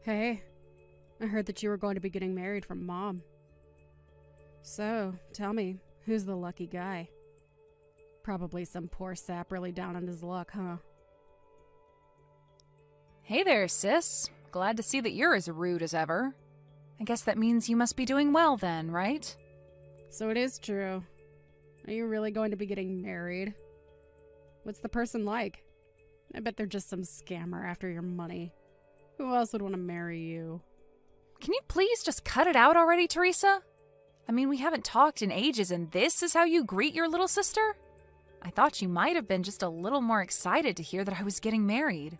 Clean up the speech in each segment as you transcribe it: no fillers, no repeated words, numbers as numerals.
Hey, I heard that you were going to be getting married from Mom. So, tell me, who's the lucky guy? Probably some poor sap really down on his luck, huh? Hey there, sis. Glad to see that you're as rude as ever. I guess that means you must be doing well then, right? So it is true. Are you really going to be getting married? What's the person like? I bet they're just some scammer after your money. Who else would want to marry you? Can you please just cut it out already, Teresa? I mean, we haven't talked in ages and this is how you greet your little sister? I thought you might have been just a little more excited to hear that I was getting married.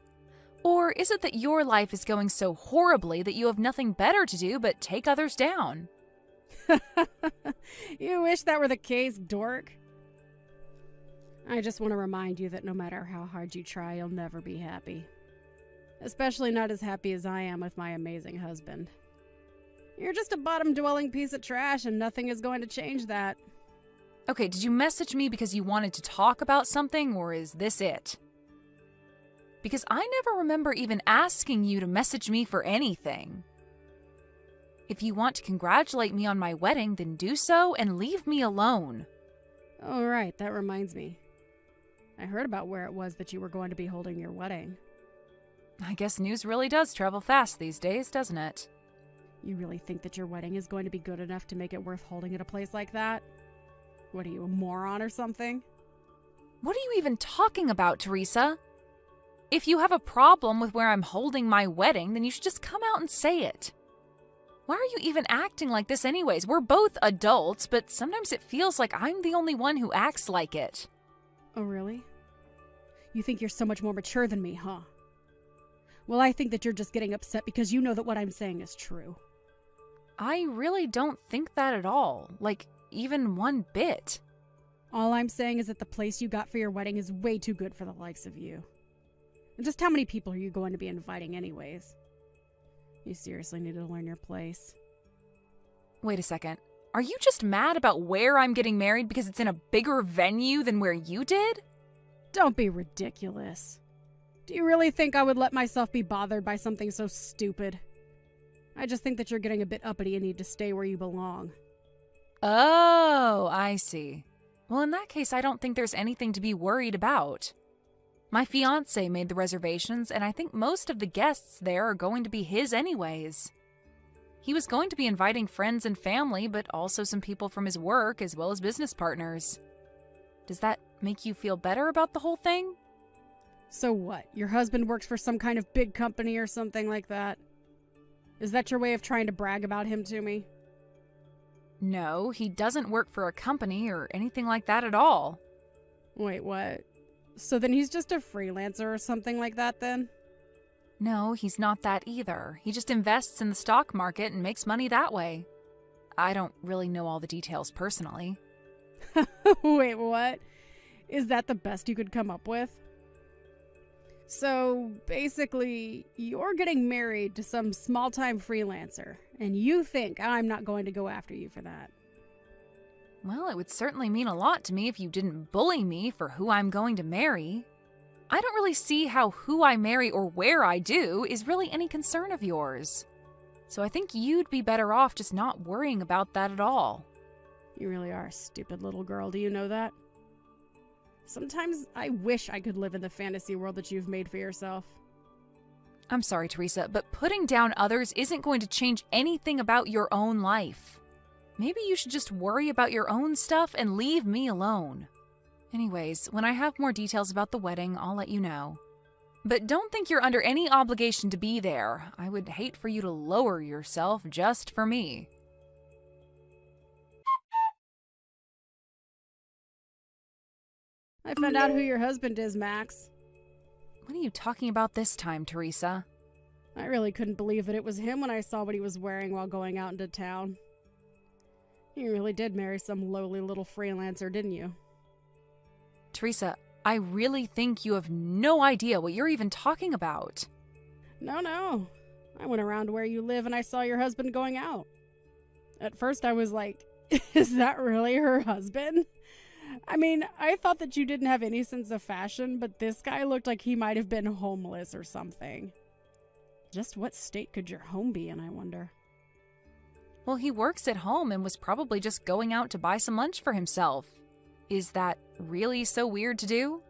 Or is it that your life is going so horribly that you have nothing better to do but take others down? You wish that were the case, dork. I just want to remind you that no matter how hard you try, you'll never be happy. Especially not as happy as I am with my amazing husband. You're just a bottom-dwelling piece of trash, and nothing is going to change that. Okay, did you message me because you wanted to talk about something, or is this it? Because I never remember even asking you to message me for anything. If you want to congratulate me on my wedding, then do so and leave me alone. Oh, right, that reminds me. I heard about where it was that you were going to be holding your wedding. I guess news really does travel fast these days, doesn't it? You really think that your wedding is going to be good enough to make it worth holding at a place like that? What are you, a moron or something? What are you even talking about, Teresa? If you have a problem with where I'm holding my wedding, then you should just come out and say it. Why are you even acting like this anyways? We're both adults, but sometimes it feels like I'm the only one who acts like it. Oh, really? You think you're so much more mature than me, huh? Well, I think that you're just getting upset because you know that what I'm saying is true. I really don't think that at all. Like, even one bit. All I'm saying is that the place you got for your wedding is way too good for the likes of you. And just how many people are you going to be inviting anyways? You seriously need to learn your place. Wait a second. Are you just mad about where I'm getting married because it's in a bigger venue than where you did? Don't be ridiculous. Do you really think I would let myself be bothered by something so stupid? I just think that you're getting a bit uppity and need to stay where you belong. Oh, I see. Well, in that case, I don't think there's anything to be worried about. My fiancé made the reservations, and I think most of the guests there are going to be his anyways. He was going to be inviting friends and family, but also some people from his work as well as business partners. Does that make you feel better about the whole thing? So what? Your husband works for some kind of big company or something like that? Is that your way of trying to brag about him to me? No, he doesn't work for a company or anything like that at all. Wait, what? So then he's just a freelancer or something like that then? No, he's not that either. He just invests in the stock market and makes money that way. I don't really know all the details personally. Wait, what? Is that the best you could come up with? So, basically, you're getting married to some small-time freelancer, and you think I'm not going to go after you for that. Well, it would certainly mean a lot to me if you didn't bully me for who I'm going to marry. I don't really see how who I marry or where I do is really any concern of yours. So I think you'd be better off just not worrying about that at all. You really are a stupid little girl, do you know that? Sometimes I wish I could live in the fantasy world that you've made for yourself. I'm sorry, Teresa, but putting down others isn't going to change anything about your own life. Maybe you should just worry about your own stuff and leave me alone. Anyways, when I have more details about the wedding, I'll let you know. But don't think you're under any obligation to be there. I would hate for you to lower yourself just for me. I found out who your husband is, Max. What are you talking about this time, Teresa? I really couldn't believe that it was him when I saw what he was wearing while going out into town. You really did marry some lowly little freelancer, didn't you? Teresa, I really think you have no idea what you're even talking about. No. I went around to where you live and I saw your husband going out. At first I was like, is that really her husband? I mean, I thought that you didn't have any sense of fashion, but this guy looked like he might have been homeless or something. Just what state could your home be in, I wonder? Well, he works at home and was probably just going out to buy some lunch for himself. Is that really so weird to do?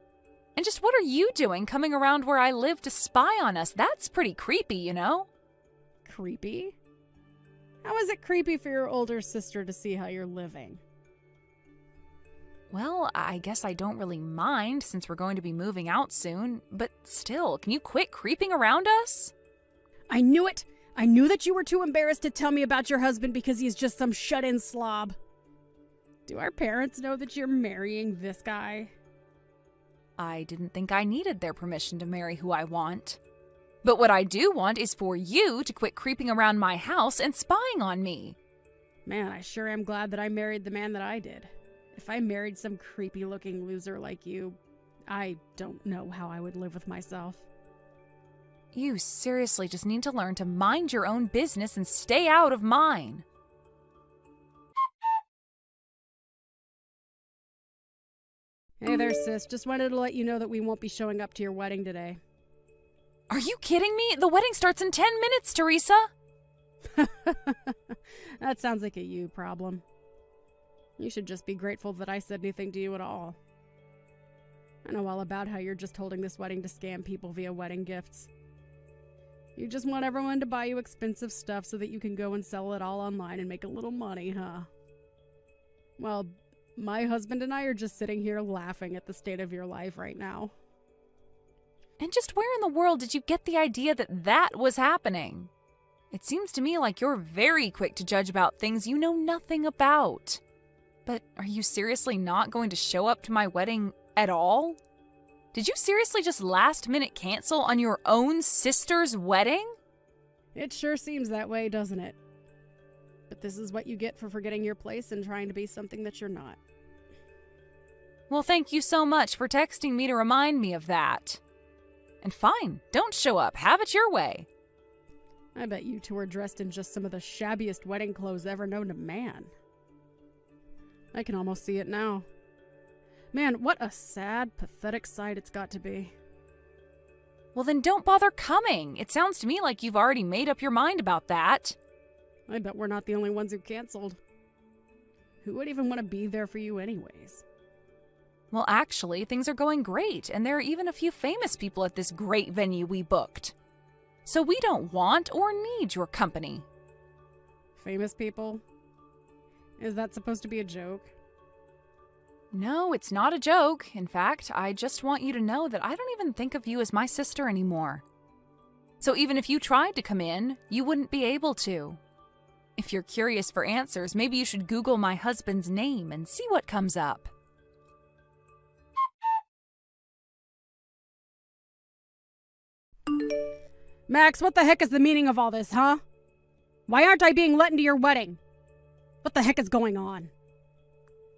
And just what are you doing coming around where I live to spy on us? That's pretty creepy, you know? Creepy? How is it creepy for your older sister to see how you're living? Well, I guess I don't really mind since we're going to be moving out soon, but still, can you quit creeping around us? I knew it! I knew that you were too embarrassed to tell me about your husband because he's just some shut-in slob. Do our parents know that you're marrying this guy? I didn't think I needed their permission to marry who I want. But what I do want is for you to quit creeping around my house and spying on me. Man, I sure am glad that I married the man that I did. If I married some creepy-looking loser like you, I don't know how I would live with myself. You seriously just need to learn to mind your own business and stay out of mine. Hey there, sis. Just wanted to let you know that we won't be showing up to your wedding today. Are you kidding me? The wedding starts in 10 minutes, Teresa. That sounds like a you problem. You should just be grateful that I said anything to you at all. I know all about how you're just holding this wedding to scam people via wedding gifts. You just want everyone to buy you expensive stuff so that you can go and sell it all online and make a little money, huh? Well, my husband and I are just sitting here laughing at the state of your life right now. And just where in the world did you get the idea that that was happening? It seems to me like you're very quick to judge about things you know nothing about. But are you seriously not going to show up to my wedding at all? Did you seriously just last minute cancel on your own sister's wedding? It sure seems that way, doesn't it? But this is what you get for forgetting your place and trying to be something that you're not. Well, thank you so much for texting me to remind me of that. And fine, don't show up. Have it your way. I bet you two are dressed in just some of the shabbiest wedding clothes ever known to man. I can almost see it now. Man, what a sad, pathetic sight it's got to be. Well, then don't bother coming. It sounds to me like you've already made up your mind about that. I bet we're not the only ones who canceled. Who would even want to be there for you anyways? Well, actually, things are going great, and there are even a few famous people at this great venue we booked. So we don't want or need your company. Famous people? Is that supposed to be a joke? No, it's not a joke. In fact, I just want you to know that I don't even think of you as my sister anymore. So even if you tried to come in, you wouldn't be able to. If you're curious for answers, maybe you should Google my husband's name and see what comes up. Max, what the heck is the meaning of all this, huh? Why aren't I being let into your wedding? What the heck is going on?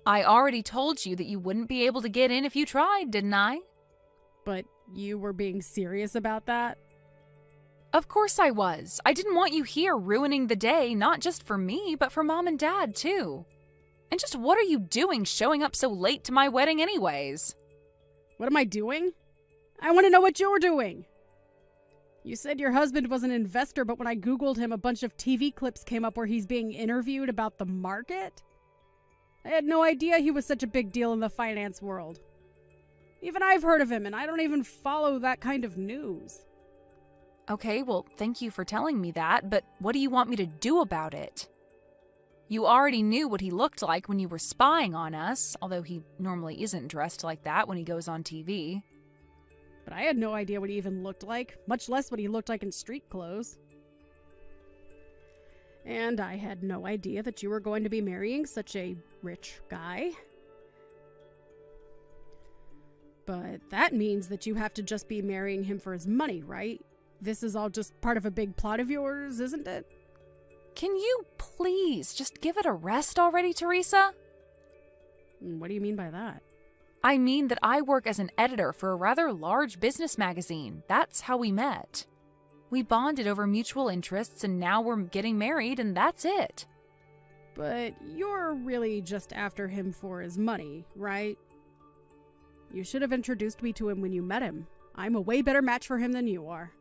I already told you that you wouldn't be able to get in if you tried, didn't I? But you were being serious about that? Of course I was. I didn't want you here ruining the day, not just for me, but for Mom and Dad, too. And just what are you doing showing up so late to my wedding anyways? What am I doing? I want to know what you're doing. You said your husband was an investor, but when I Googled him, a bunch of TV clips came up where he's being interviewed about the market. I had no idea he was such a big deal in the finance world. Even I've heard of him, and I don't even follow that kind of news. Okay, well, thank you for telling me that, but what do you want me to do about it? You already knew what he looked like when you were spying on us, although he normally isn't dressed like that when he goes on TV. But I had no idea what he even looked like, much less what he looked like in street clothes. And I had no idea that you were going to be marrying such a rich guy. But that means that you have to just be marrying him for his money, right? This is all just part of a big plot of yours, isn't it? Can you please just give it a rest already, Teresa? What do you mean by that? I mean that I work as an editor for a rather large business magazine. That's how we met. We bonded over mutual interests, and now we're getting married, and that's it. But you're really just after him for his money, right? You should have introduced me to him when you met him. I'm a way better match for him than you are.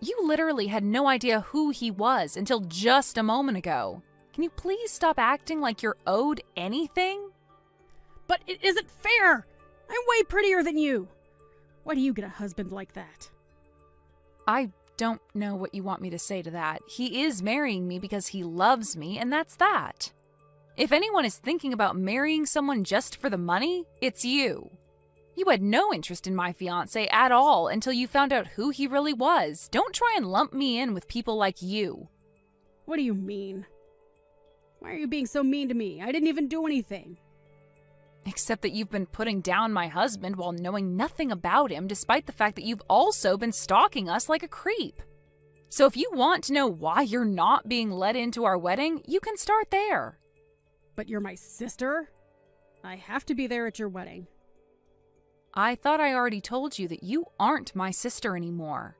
You literally had no idea who he was until just a moment ago. Can you please stop acting like you're owed anything? But it isn't fair! I'm way prettier than you! Why do you get a husband like that? I don't know what you want me to say to that. He is marrying me because he loves me, and that's that. If anyone is thinking about marrying someone just for the money, it's you. You had no interest in my fiancé at all until you found out who he really was. Don't try and lump me in with people like you. What do you mean? Why are you being so mean to me? I didn't even do anything. Except that you've been putting down my husband while knowing nothing about him, despite the fact that you've also been stalking us like a creep. So if you want to know why you're not being let into our wedding, you can start there. But you're my sister? I have to be there at your wedding. I thought I already told you that you aren't my sister anymore.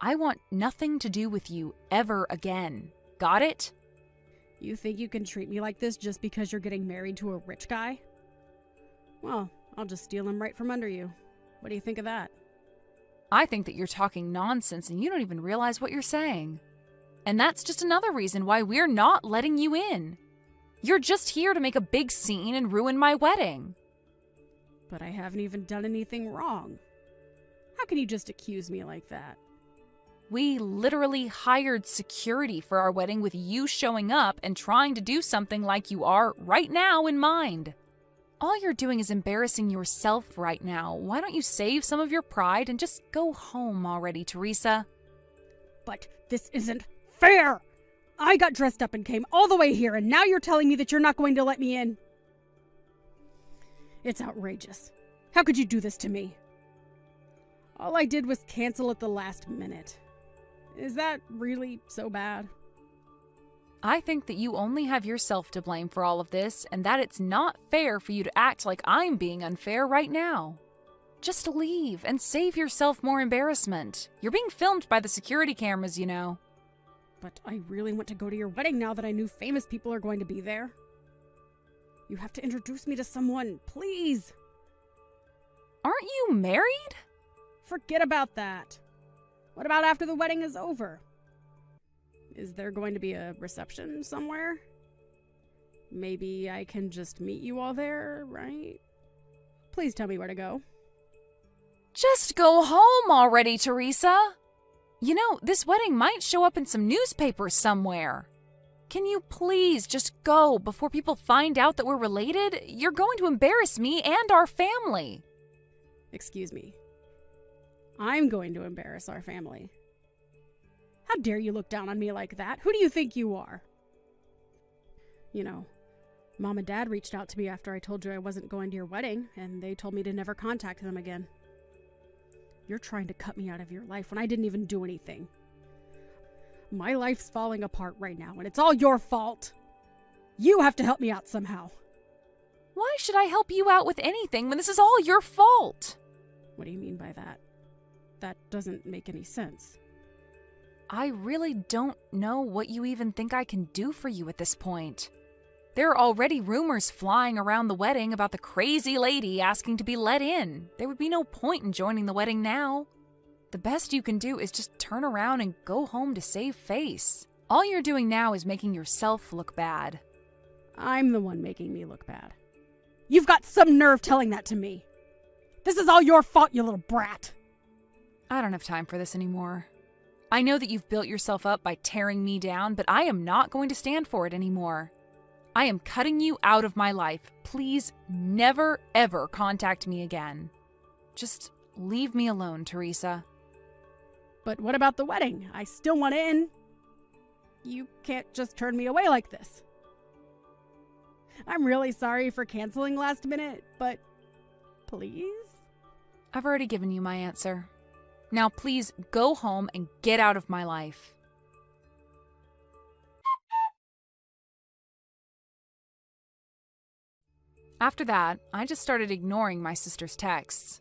I want nothing to do with you ever again. Got it? You think you can treat me like this just because you're getting married to a rich guy? Well, I'll just steal him right from under you. What do you think of that? I think that you're talking nonsense and you don't even realize what you're saying. And that's just another reason why we're not letting you in. You're just here to make a big scene and ruin my wedding. But I haven't even done anything wrong. How can you just accuse me like that? We literally hired security for our wedding with you showing up and trying to do something like you are right now in mind. All you're doing is embarrassing yourself right now. Why don't you save some of your pride and just go home already, Teresa? But this isn't fair! I got dressed up and came all the way here, and now you're telling me that you're not going to let me in? It's outrageous. How could you do this to me? All I did was cancel at the last minute. Is that really so bad? I think that you only have yourself to blame for all of this, and that it's not fair for you to act like I'm being unfair right now. Just leave and save yourself more embarrassment. You're being filmed by the security cameras, you know. But I really want to go to your wedding now that I knew famous people are going to be there. You have to introduce me to someone, please. Aren't you married? Forget about that. What about after the wedding is over? Is there going to be a reception somewhere? Maybe I can just meet you all there, right? Please tell me where to go. Just go home already, Teresa. You know, this wedding might show up in some newspapers somewhere. Can you please just go before people find out that we're related? You're going to embarrass me and our family. Excuse me. I'm going to embarrass our family. How dare you look down on me like that? Who do you think you are? You know, Mom and Dad reached out to me after I told you I wasn't going to your wedding, and they told me to never contact them again. You're trying to cut me out of your life when I didn't even do anything. My life's falling apart right now, and it's all your fault. You have to help me out somehow. Why should I help you out with anything when this is all your fault? What do you mean by that? That doesn't make any sense. I really don't know what you even think I can do for you at this point. There are already rumors flying around the wedding about the crazy lady asking to be let in. There would be no point in joining the wedding now. The best you can do is just turn around and go home to save face. All you're doing now is making yourself look bad. I'm the one making me look bad. You've got some nerve telling that to me. This is all your fault, you little brat. I don't have time for this anymore. I know that you've built yourself up by tearing me down, but I am not going to stand for it anymore. I am cutting you out of my life. Please never, ever contact me again. Just leave me alone, Teresa. But what about the wedding? I still want in. You can't just turn me away like this. I'm really sorry for canceling last minute, but please? I've already given you my answer. Now please go home and get out of my life. After that, I just started ignoring my sister's texts.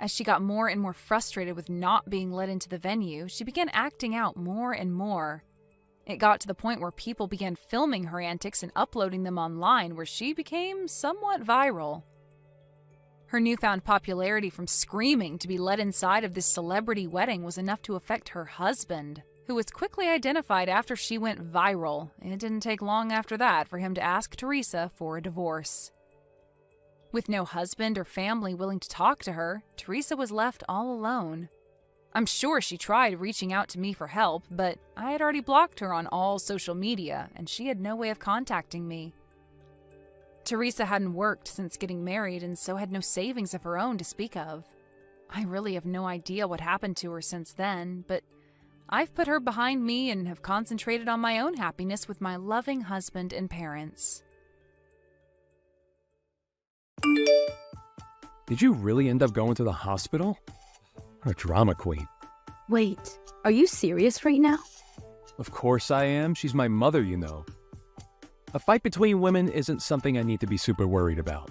As she got more and more frustrated with not being let into the venue, she began acting out more and more. It got to the point where people began filming her antics and uploading them online, where she became somewhat viral. Her newfound popularity from screaming to be let inside of this celebrity wedding was enough to affect her husband, who was quickly identified after she went viral. It didn't take long after that for him to ask Teresa for a divorce. With no husband or family willing to talk to her, Teresa was left all alone. I'm sure she tried reaching out to me for help, but I had already blocked her on all social media, and she had no way of contacting me. Teresa hadn't worked since getting married and so had no savings of her own to speak of. I really have no idea what happened to her since then, but I've put her behind me and have concentrated on my own happiness with my loving husband and parents. Did you really end up going to the hospital? What a drama queen. Wait, are you serious right now? Of course I am. She's my mother, you know. A fight between women isn't something I need to be super worried about.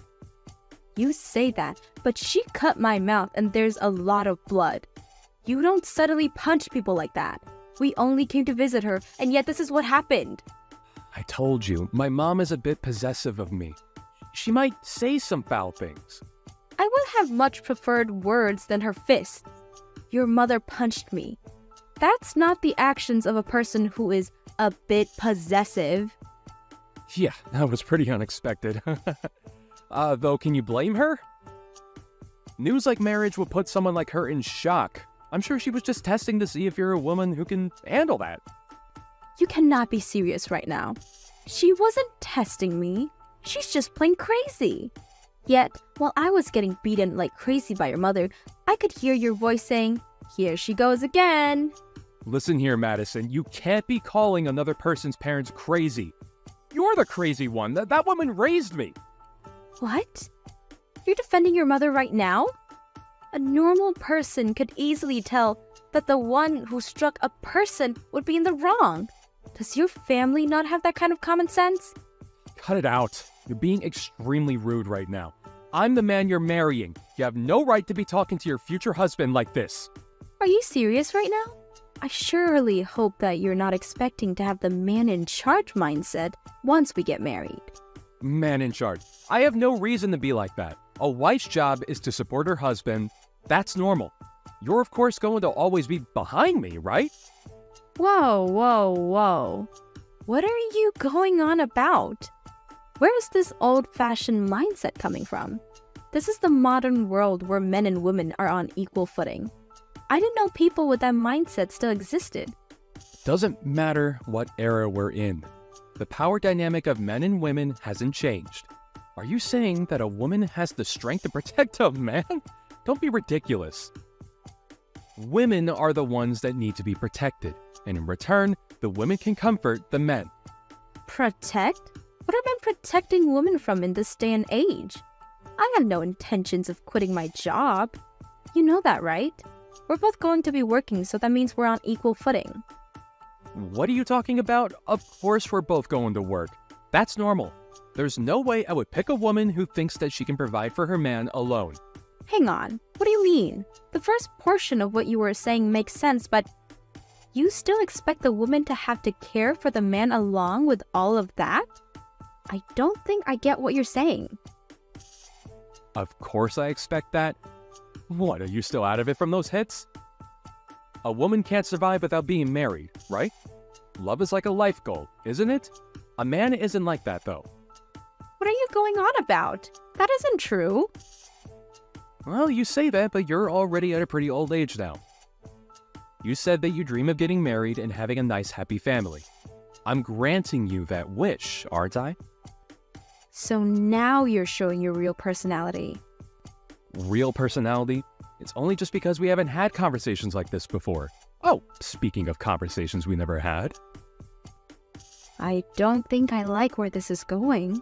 You say that, but she cut my mouth and there's a lot of blood. You don't suddenly punch people like that. We only came to visit her, and yet this is what happened. I told you, my mom is a bit possessive of me. She might say some foul things. I would have much preferred words than her fists. Your mother punched me. That's not the actions of a person who is a bit possessive. Yeah, that was pretty unexpected. Though, can you blame her? News like marriage would put someone like her in shock. I'm sure she was just testing to see if you're a woman who can handle that. You cannot be serious right now. She wasn't testing me. She's just plain crazy. Yet, while I was getting beaten like crazy by your mother, I could hear your voice saying, "Here she goes again." Listen here, Madison, you can't be calling another person's parents crazy. You're the crazy one. That woman raised me. What? You're defending your mother right now? A normal person could easily tell that the one who struck a person would be in the wrong. Does your family not have that kind of common sense? Cut it out. You're being extremely rude right now. I'm the man you're marrying. You have no right to be talking to your future husband like this. Are you serious right now? I surely hope that you're not expecting to have the man in charge mindset once we get married. Man in charge. I have no reason to be like that. A wife's job is to support her husband. That's normal. You're of course going to always be behind me, right? Whoa, whoa, whoa. What are you going on about? Where is this old-fashioned mindset coming from? This is the modern world where men and women are on equal footing. I didn't know people with that mindset still existed. Doesn't matter what era we're in. The power dynamic of men and women hasn't changed. Are you saying that a woman has the strength to protect a man? Don't be ridiculous. Women are the ones that need to be protected, and in return, the women can comfort the men. Protect? What are men protecting women from in this day and age? I have no intentions of quitting my job. You know that, right? We're both going to be working, so that means we're on equal footing. What are you talking about? Of course we're both going to work. That's normal. There's no way I would pick a woman who thinks that she can provide for her man alone. Hang on, what do you mean? The first portion of what you were saying makes sense, but you still expect the woman to have to care for the man along with all of that? I don't think I get what you're saying. Of course I expect that. What, are you still out of it from those hits? A woman can't survive without being married, right? Love is like a life goal, isn't it? A man isn't like that, though. What are you going on about? That isn't true. Well, you say that, but you're already at a pretty old age now. You said that you dream of getting married and having a nice, happy family. I'm granting you that wish, aren't I? So now you're showing your real personality. Real personality? It's only just because we haven't had conversations like this before. Oh, speaking of conversations we never had. I don't think I like where this is going.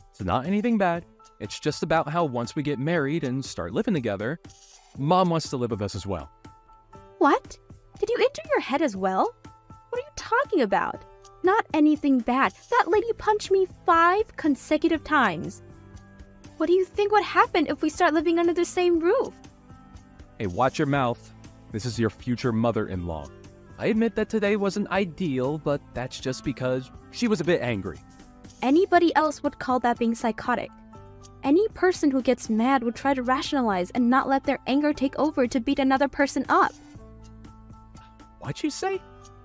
It's not anything bad. It's just about how once we get married and start living together, Mom wants to live with us as well. What? Did you enter your head as well? What are you talking about? Not anything bad. That lady punched me 5 consecutive times. What do you think would happen if we start living under the same roof? Hey, watch your mouth. This is your future mother-in-law. I admit that today wasn't ideal, but that's just because she was a bit angry. Anybody else would call that being psychotic. Any person who gets mad would try to rationalize and not let their anger take over to beat another person up. What'd you say?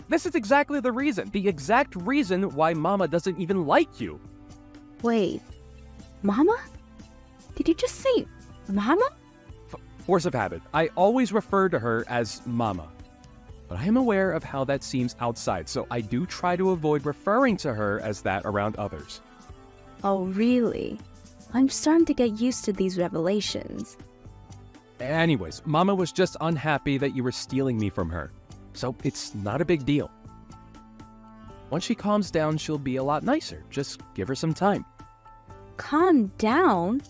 This is exactly the exact reason why Mama doesn't even like you. Wait, Mama? Did you just say Mama? Force of habit. I always refer to her as Mama. But I am aware of how that seems outside, so I do try to avoid referring to her as that around others. Oh, really? I'm starting to get used to these revelations. Anyways, Mama was just unhappy that you were stealing me from her. So it's not a big deal. Once she calms down, she'll be a lot nicer. Just give her some time. Calm down?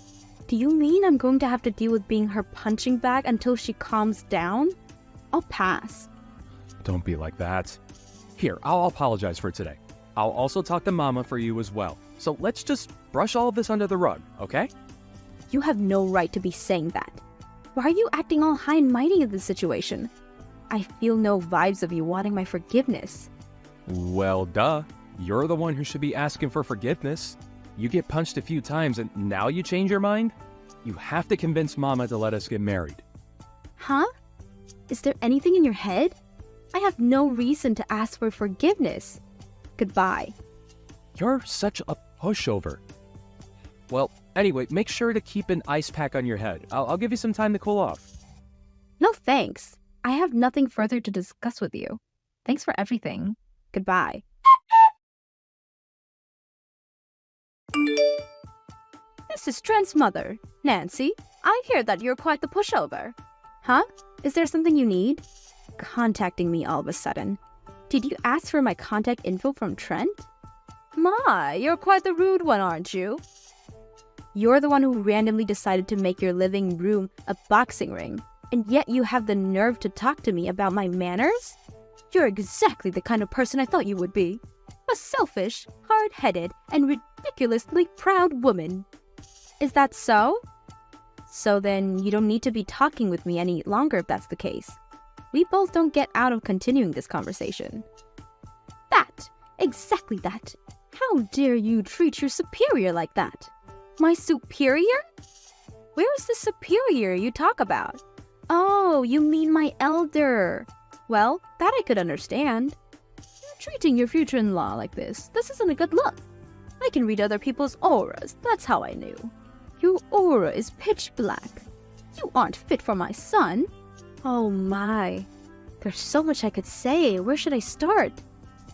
Do you mean I'm going to have to deal with being her punching bag until she calms down? I'll pass. Don't be like that. Here, I'll apologize for today. I'll also talk to Mama for you as well. So let's just brush all of this under the rug, okay? You have no right to be saying that. Why are you acting all high and mighty in this situation? I feel no vibes of you wanting my forgiveness. Well, duh. You're the one who should be asking for forgiveness. You get punched a few times and now you change your mind? You have to convince Mama to let us get married. Huh? Is there anything in your head? I have no reason to ask for forgiveness. Goodbye. You're such a pushover. Well, anyway, make sure to keep an ice pack on your head. I'll give you some time to cool off. No thanks. I have nothing further to discuss with you. Thanks for everything. Goodbye. This is Trent's mother, Nancy. I hear that you're quite the pushover. Huh? Is there something you need? Contacting me all of a sudden. Did you ask for my contact info from Trent? My, you're quite the rude one, aren't you? You're the one who randomly decided to make your living room a boxing ring, and yet you have the nerve to talk to me about my manners? You're exactly the kind of person I thought you would be. A selfish, hard-headed, and ridiculously proud woman. Is that so? So then you don't need to be talking with me any longer if that's the case. We both don't get out of continuing this conversation. That! Exactly that! How dare you treat your superior like that? My superior? Where is the superior you talk about? Oh, you mean my elder. Well, that I could understand. You're treating your future in-law like this isn't a good look. I can read other people's auras, that's how I knew. Your aura is pitch black. You aren't fit for my son. Oh my. There's so much I could say. Where should I start?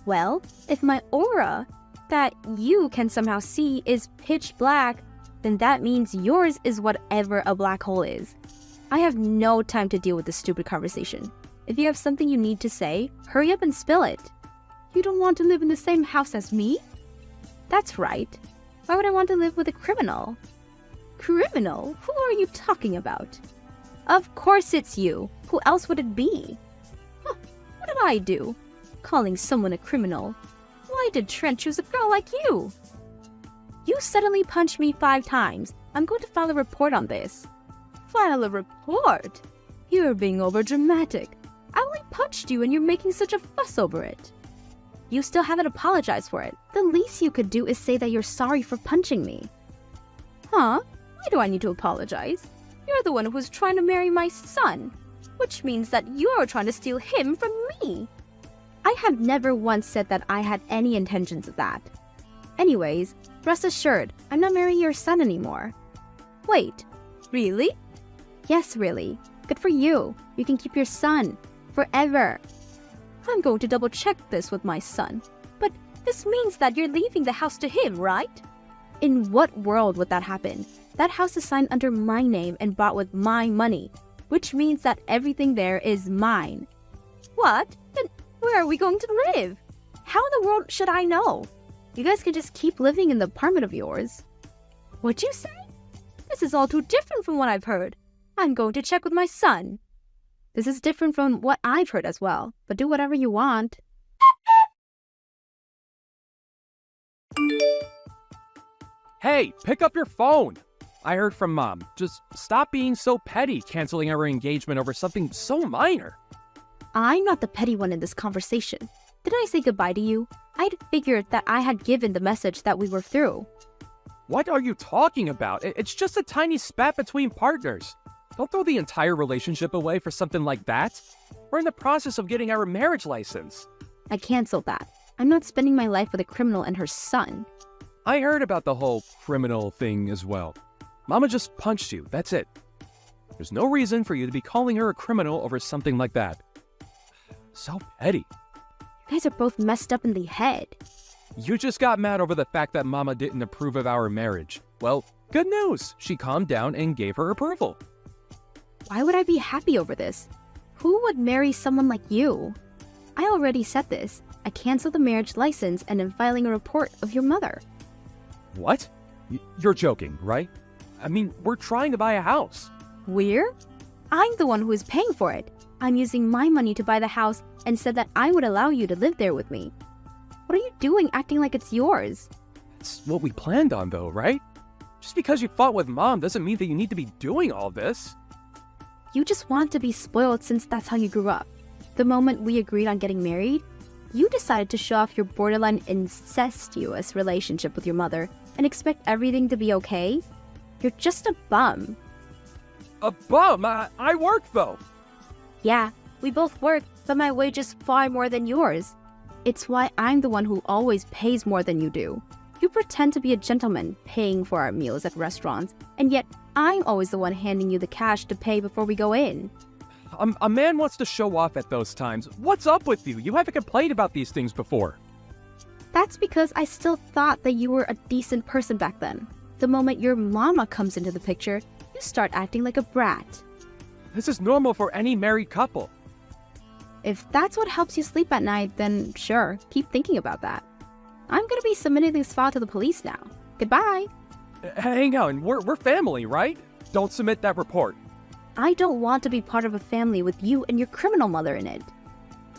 Well, if my aura, that you can somehow see, is pitch black, then that means yours is whatever a black hole is. I have no time to deal with this stupid conversation. If you have something you need to say, hurry up and spill it. You don't want to live in the same house as me? That's right. Why would I want to live with a criminal? Criminal? Who are you talking about? Of course it's you. Who else would it be? Huh, what did I do? Calling someone a criminal. Why did Trent choose a girl like you? You suddenly punched me 5 times. I'm going to file a report on this. File a report? You're being overdramatic. I only punched you and you're making such a fuss over it. You still haven't apologized for it. The least you could do is say that you're sorry for punching me. Huh? Why do I need to apologize? You're the one who's trying to marry my son, which means that you're trying to steal him from me. I have never once said that I had any intentions of that. Anyways, rest assured, I'm not marrying your son anymore. Wait, really? Yes, really. Good for you. You can keep your son. Forever. I'm going to double check this with my son. But this means that you're leaving the house to him, right? In what world would that happen? That house is signed under my name and bought with my money, which means that everything there is mine. What? Then where are we going to live? How in the world should I know? You guys can just keep living in the apartment of yours. What'd you say? This is all too different from what I've heard. I'm going to check with my son. This is different from what I've heard as well, but do whatever you want. Hey, pick up your phone! I heard from Mom. Just stop being so petty, canceling our engagement over something so minor. I'm not the petty one in this conversation. Did I say goodbye to you? I'd figured that I had given the message that we were through. What are you talking about? It's just a tiny spat between partners. Don't throw the entire relationship away for something like that. We're in the process of getting our marriage license. I canceled that. I'm not spending my life with a criminal and her son. I heard about the whole criminal thing as well. Mama just punched you, that's it. There's no reason for you to be calling her a criminal over something like that. So petty. You guys are both messed up in the head. You just got mad over the fact that Mama didn't approve of our marriage. Well, good news. She calmed down and gave her approval. Why would I be happy over this? Who would marry someone like you? I already said this. I canceled the marriage license and am filing a report of your mother. What? You're joking, right? I mean, we're trying to buy a house. We're? I'm the one who is paying for it. I'm using my money to buy the house and said that I would allow you to live there with me. What are you doing acting like it's yours? That's what we planned on though, right? Just because you fought with Mom doesn't mean that you need to be doing all this. You just want to be spoiled since that's how you grew up. The moment we agreed on getting married, you decided to show off your borderline incestuous relationship with your mother and expect everything to be okay? You're just a bum. A bum? I work though. Yeah, we both work, but my wage is far more than yours. It's why I'm the one who always pays more than you do. You pretend to be a gentleman, paying for our meals at restaurants, and yet I'm always the one handing you the cash to pay before we go in. A man wants to show off at those times. What's up with you? You haven't complained about these things before. That's because I still thought that you were a decent person back then. The moment your mama comes into the picture, you start acting like a brat. This is normal for any married couple. If that's what helps you sleep at night, then sure, keep thinking about that. I'm gonna be submitting this file to the police now. Goodbye. Hang on, we're family, right? Don't submit that report. I don't want to be part of a family with you and your criminal mother in it.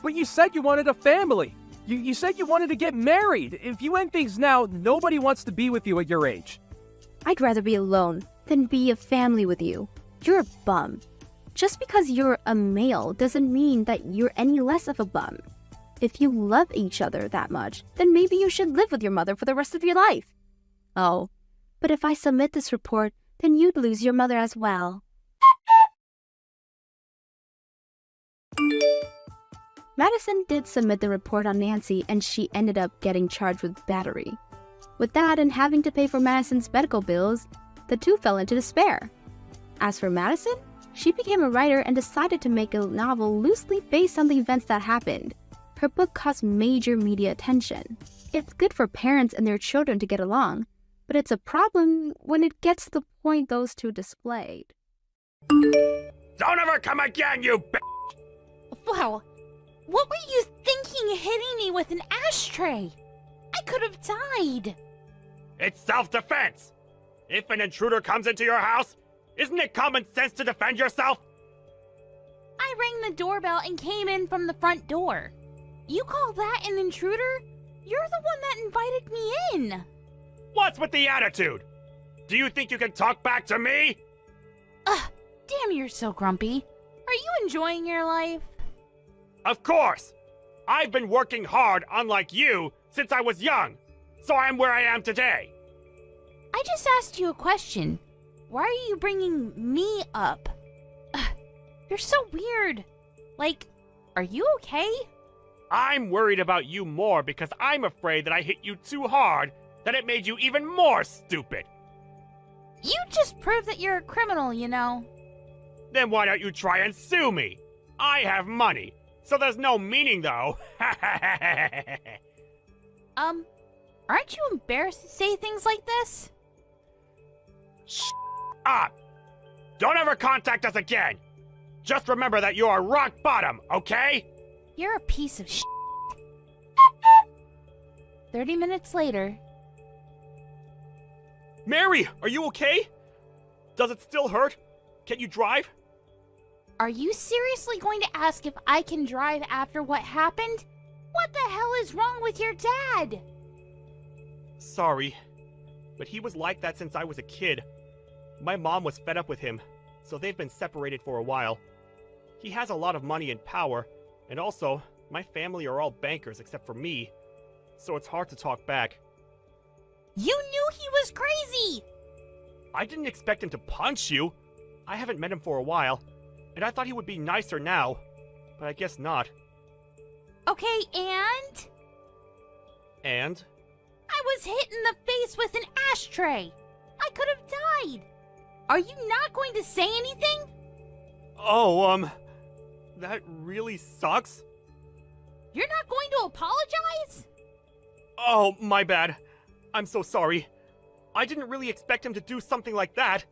But you said you wanted a family. You said you wanted to get married. If you end things now, nobody wants to be with you at your age. I'd rather be alone than be a family with you. You're a bum. Just because you're a male doesn't mean that you're any less of a bum. If you love each other that much, then maybe you should live with your mother for the rest of your life. Oh, but if I submit this report, then you'd lose your mother as well. Madison did submit the report on Nancy, and she ended up getting charged with battery. With that and having to pay for Madison's medical bills, the two fell into despair. As for Madison, she became a writer and decided to make a novel loosely based on the events that happened. Her book caused major media attention. It's good for parents and their children to get along, but it's a problem when it gets to the point those two displayed. Don't ever come again, you b****! Wow, what were you thinking hitting me with an ashtray? I could have died. It's self-defense! If an intruder comes into your house, isn't it common sense to defend yourself? I rang the doorbell and came in from the front door. You call that an intruder? You're the one that invited me in. What's with the attitude? Do you think you can talk back to me? Ugh, damn, you're so grumpy. Are you enjoying your life? Of course! I've been working hard, unlike you, since I was young, so I'm where I am today. I just asked you a question. Why are you bringing me up? Ugh, you're so weird. Like, are you okay? I'm worried about you more because I'm afraid that I hit you too hard, that it made you even more stupid. You just proved that you're a criminal, you know. Then why don't you try and sue me? I have money, so there's no meaning though. Aren't you embarrassed to say things like this? Shut up! Don't ever contact us again! Just remember that you are rock bottom, okay? You're a piece of shit. 30 minutes later. Mary, are you okay? Does it still hurt? Can you drive? Are you seriously going to ask if I can drive after what happened? What the hell is wrong with your dad? Sorry, but he was like that since I was a kid. My mom was fed up with him, so they've been separated for a while. He has a lot of money and power, and also, my family are all bankers except for me, so it's hard to talk back. You knew he was crazy! I didn't expect him to punch you. I haven't met him for a while, and I thought he would be nicer now, but I guess not. Okay, and? And? I was hit in the face with an ashtray. I could have died. Are you not going to say anything? Oh, that really sucks. You're not going to apologize? Oh, my bad. I'm so sorry. I didn't really expect him to do something like that.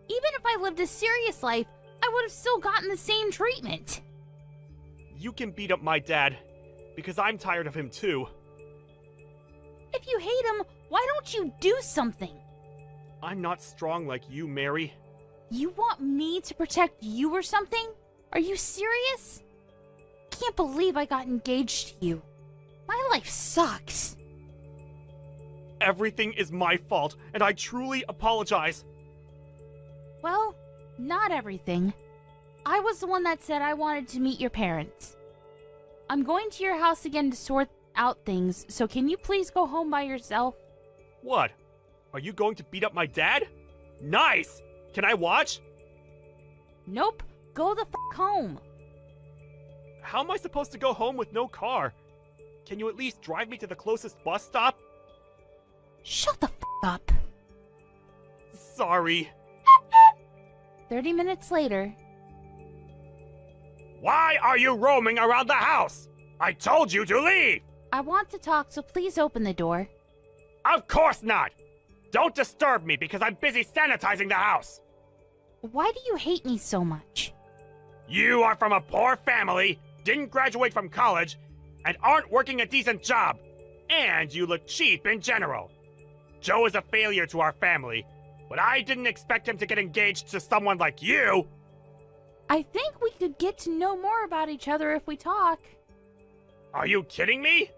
Even if I lived a serious life, I would have still gotten the same treatment. You can beat up my dad, because I'm tired of him too. If you hate him, why don't you do something? I'm not strong like you, Mary. You want me to protect you or something? Are you serious? Can't believe I got engaged to you. My life sucks. Everything is my fault, and I truly apologize. Well, not everything. I was the one that said I wanted to meet your parents. I'm going to your house again to sort out things, so can you please go home by yourself? What? Are you going to beat up my dad? Nice! Can I watch? Nope. Go the f*** home. How am I supposed to go home with no car? Can you at least drive me to the closest bus stop? Shut the f*** up. Sorry. 30 minutes later. Why are you roaming around the house? I told you to leave! I want to talk, so please open the door. Of course not! Don't disturb me because I'm busy sanitizing the house! Why do you hate me so much? You are from a poor family, didn't graduate from college, and aren't working a decent job. And you look cheap in general. Joe is a failure to our family, but I didn't expect him to get engaged to someone like you! I think we could get to know more about each other if we talk. Are you kidding me?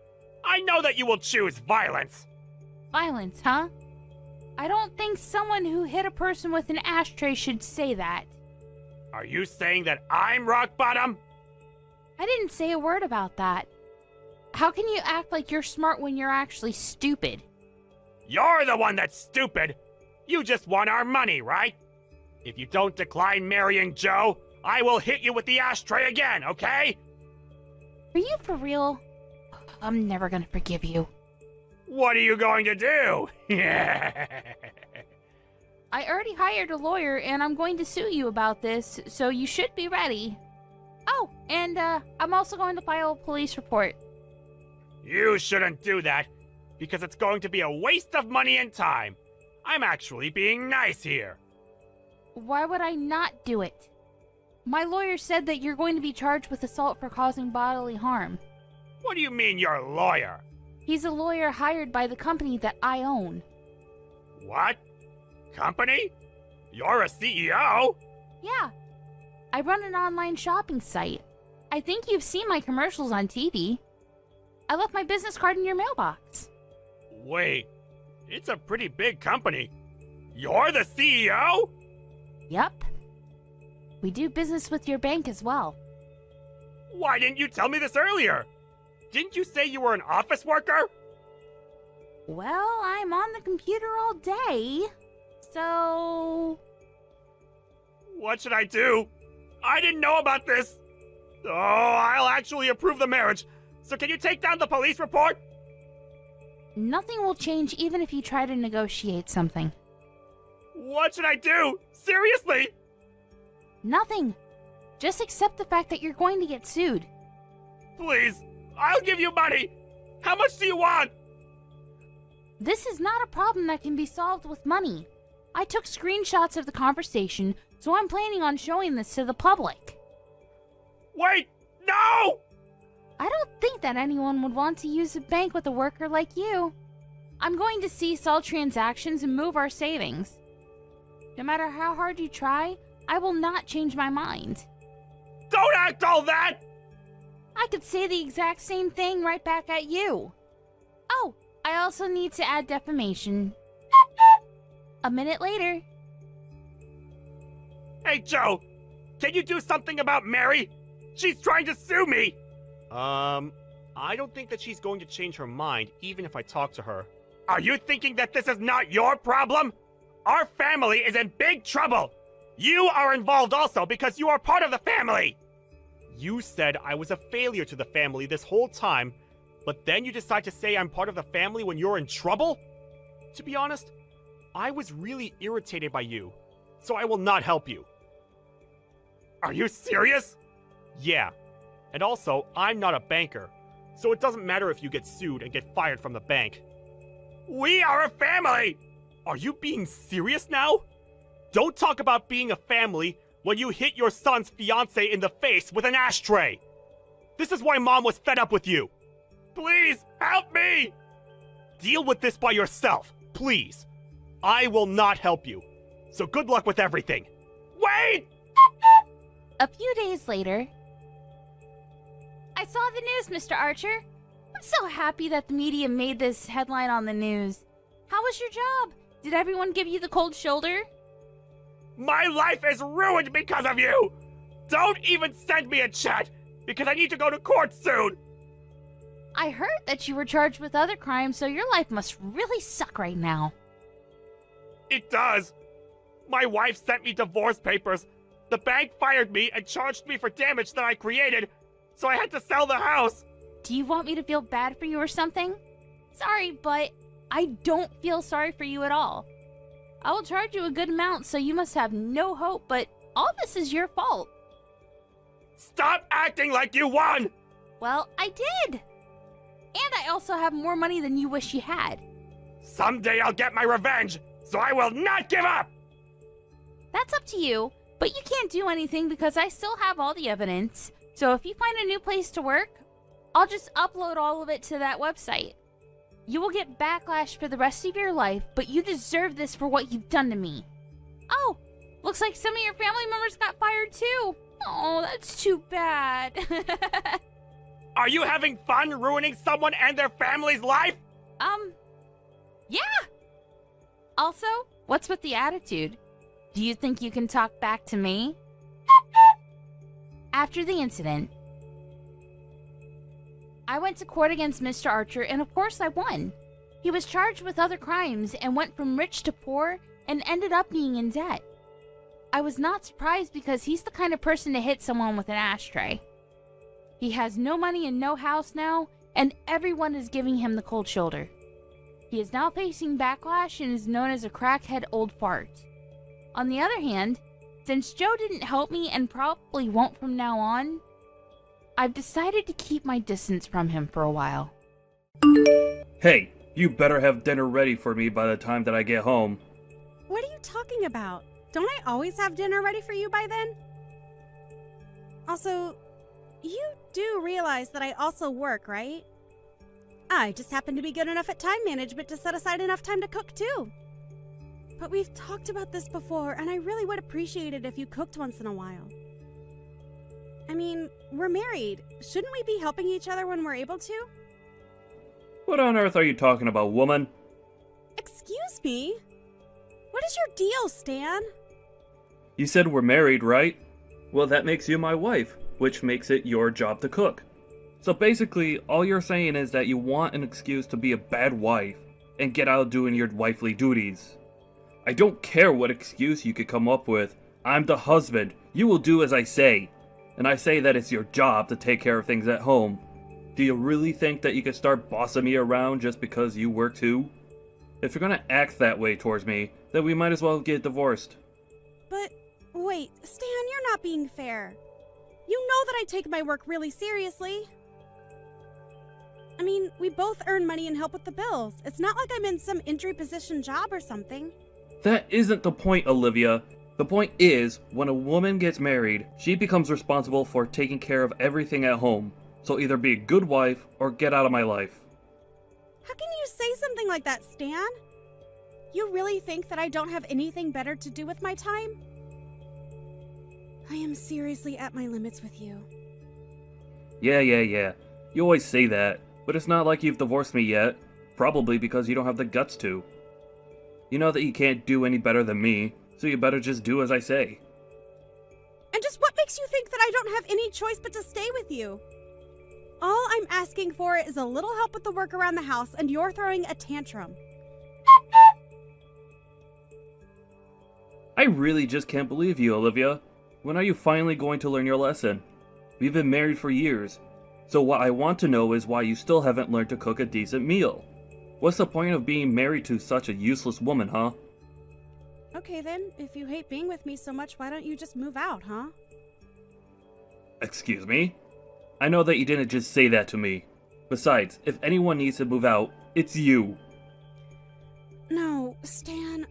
I know that you will choose violence! Violence, huh? I don't think someone who hit a person with an ashtray should say that. Are you saying that I'm rock bottom? I didn't say a word about that. How can you act like you're smart when you're actually stupid? You're the one that's stupid! You just want our money, right? If you don't decline marrying Joe, I will hit you with the ashtray again, okay? Are you for real? I'm never gonna forgive you. What are you going to do? I already hired a lawyer and I'm going to sue you about this, so you should be ready. Oh, and I'm also going to file a police report. You shouldn't do that, because it's going to be a waste of money and time. I'm actually being nice here. Why would I not do it? My lawyer said that you're going to be charged with assault for causing bodily harm. What do you mean you're a lawyer? He's a lawyer hired by the company that I own. What? Company? You're a CEO? Yeah. I run an online shopping site. I think you've seen my commercials on TV. I left my business card in your mailbox. Wait, it's a pretty big company. You're the CEO? Yup. We do business with your bank as well. Why didn't you tell me this earlier? Didn't you say you were an office worker? Well, I'm on the computer all day, so... What should I do? I didn't know about this. Oh, I'll actually approve the marriage. So can you take down the police report? Nothing will change even if you try to negotiate something. What should I do? Seriously? Nothing. Just accept the fact that you're going to get sued. Please, I'll give you money. How much do you want? This is not a problem that can be solved with money. I took screenshots of the conversation, so I'm planning on showing this to the public. Wait, no! I don't think that anyone would want to use a bank with a worker like you. I'm going to cease all transactions and move our savings. No matter how hard you try, I will not change my mind. Don't act all that! I could say the exact same thing right back at you. Oh, I also need to add defamation. A minute later. Hey, Joe, can you do something about Mary? She's trying to sue me! I don't think that she's going to change her mind, even if I talk to her. Are you thinking that this is not your problem? Our family is in big trouble. You are involved also because you are part of the family. You said I was a failure to the family this whole time, but then you decide to say I'm part of the family when you're in trouble? To be honest, I was really irritated by you, so I will not help you. Are you serious? Yeah. And also, I'm not a banker, so it doesn't matter if you get sued and get fired from the bank. We are a family! Are you being serious now? Don't talk about being a family when you hit your son's fiancé in the face with an ashtray. This is why Mom was fed up with you. Please, help me! Deal with this by yourself, please. I will not help you. So good luck with everything. Wait! A few days later, I saw the news, Mr. Archer. I'm so happy that the media made this headline on the news. How was your job? Did everyone give you the cold shoulder? My life is ruined because of you! Don't even send me a chat, because I need to go to court soon! I heard that you were charged with other crimes, so your life must really suck right now. It does. My wife sent me divorce papers. The bank fired me and charged me for damage that I created, so I had to sell the house. Do you want me to feel bad for you or something? Sorry, but I don't feel sorry for you at all. I will charge you a good amount, so you must have no hope, but all this is your fault. Stop acting like you won! Well, I did! And I also have more money than you wish you had. Someday I'll get my revenge, so I will not give up! That's up to you, but you can't do anything because I still have all the evidence. So if you find a new place to work, I'll just upload all of it to that website. You will get backlash for the rest of your life, but you deserve this for what you've done to me. Oh, looks like some of your family members got fired too. Oh, that's too bad. Are you having fun ruining someone and their family's life? Yeah. Also, what's with the attitude? Do you think you can talk back to me? After the incident, I went to court against Mr. Archer, and of course I won. He was charged with other crimes and went from rich to poor and ended up being in debt. I was not surprised because he's the kind of person to hit someone with an ashtray. He has no money and no house now, and everyone is giving him the cold shoulder. He is now facing backlash and is known as a crackhead old fart. On the other hand, since Joe didn't help me and probably won't from now on, I've decided to keep my distance from him for a while. Hey, you better have dinner ready for me by the time that I get home. What are you talking about? Don't I always have dinner ready for you by then? Also, you do realize that I also work, right? I just happen to be good enough at time management to set aside enough time to cook too. But we've talked about this before, and I really would appreciate it if you cooked once in a while. I mean, we're married. Shouldn't we be helping each other when we're able to? What on earth are you talking about, woman? Excuse me? What is your deal, Stan? You said we're married, right? Well, that makes you my wife, which makes it your job to cook. So basically, all you're saying is that you want an excuse to be a bad wife and get out doing your wifely duties. I don't care what excuse you could come up with. I'm the husband. You will do as I say. And I say that it's your job to take care of things at home. Do you really think that you can start bossing me around just because you work too? If you're gonna act that way towards me, then we might as well get divorced. But, wait, Stan, you're not being fair. You know that I take my work really seriously. I mean, we both earn money and help with the bills. It's not like I'm in some entry position job or something. That isn't the point, Olivia. The point is, when a woman gets married, she becomes responsible for taking care of everything at home. So either be a good wife or get out of my life. How can you say something like that, Stan? You really think that I don't have anything better to do with my time? I am seriously at my limits with you. Yeah. You always say that, but it's not like you've divorced me yet. Probably because you don't have the guts to. You know that you can't do any better than me, so you better just do as I say. And just what makes you think that I don't have any choice but to stay with you? All I'm asking for is a little help with the work around the house, and you're throwing a tantrum. I really just can't believe you, Olivia. When are you finally going to learn your lesson? We've been married for years, so what I want to know is why you still haven't learned to cook a decent meal. What's the point of being married to such a useless woman, huh? Okay then, if you hate being with me so much, why don't you just move out, huh? Excuse me? I know that you didn't just say that to me. Besides, if anyone needs to move out, it's you. No, Stan,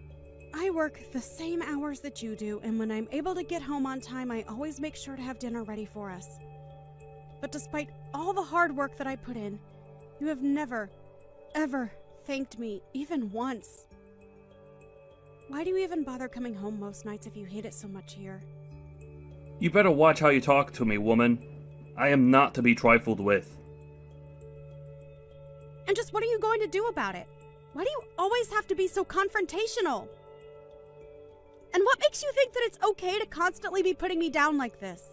I work the same hours that you do, and when I'm able to get home on time, I always make sure to have dinner ready for us. But despite all the hard work that I put in, you have never, ever thanked me, even once. Why do you even bother coming home most nights if you hate it so much here? You better watch how you talk to me, woman. I am not to be trifled with. And just what are you going to do about it? Why do you always have to be so confrontational? And what makes you think that it's okay to constantly be putting me down like this?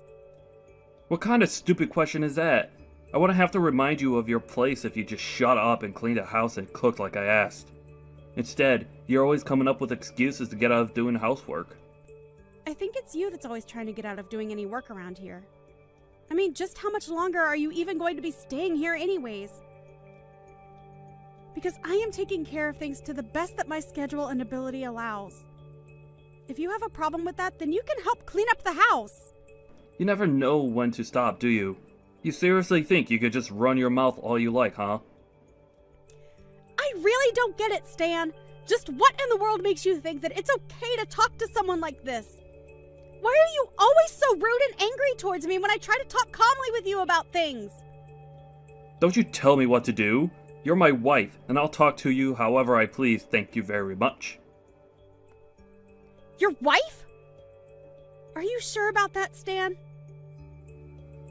What kind of stupid question is that? I wouldn't have to remind you of your place if you just shut up and cleaned the house and cooked like I asked. Instead, you're always coming up with excuses to get out of doing housework. I think it's you that's always trying to get out of doing any work around here. I mean, just how much longer are you even going to be staying here anyways? Because I am taking care of things to the best that my schedule and ability allows. If you have a problem with that, then you can help clean up the house. You never know when to stop, do you? You seriously think you could just run your mouth all you like, huh? I really don't get it, Stan. Just what in the world makes you think that it's okay to talk to someone like this? Why are you always so rude and angry towards me when I try to talk calmly with you about things? Don't you tell me what to do. You're my wife, and I'll talk to you however I please, thank you very much. Your wife? Are you sure about that, Stan?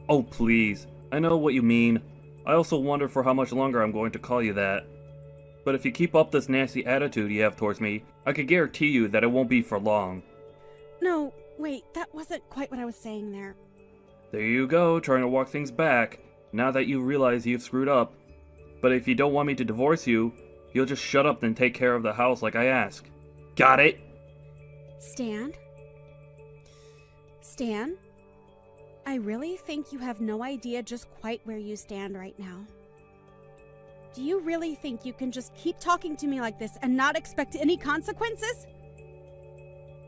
Oh, please. I know what you mean. I also wonder for how much longer I'm going to call you that. But if you keep up this nasty attitude you have towards me, I can guarantee you that it won't be for long. No, wait, that wasn't quite what I was saying there. There you go, trying to walk things back, now that you realize you've screwed up. But if you don't want me to divorce you, you'll just shut up and take care of the house like I ask. Got it? Stan? Stan? I really think you have no idea just quite where you stand right now. Do you really think you can just keep talking to me like this and not expect any consequences?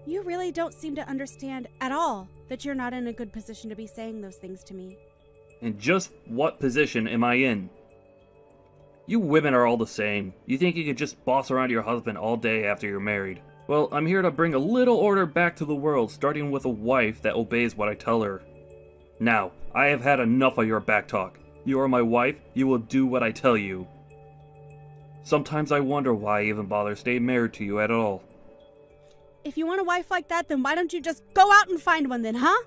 You really don't seem to understand at all that you're not in a good position to be saying those things to me. And just what position am I in? You women are all the same. You think you could just boss around your husband all day after you're married. Well, I'm here to bring a little order back to the world, starting with a wife that obeys what I tell her. Now, I have had enough of your backtalk. You are my wife, you will do what I tell you. Sometimes I wonder why I even bother staying married to you at all. If you want a wife like that, then why don't you just go out and find one then, huh?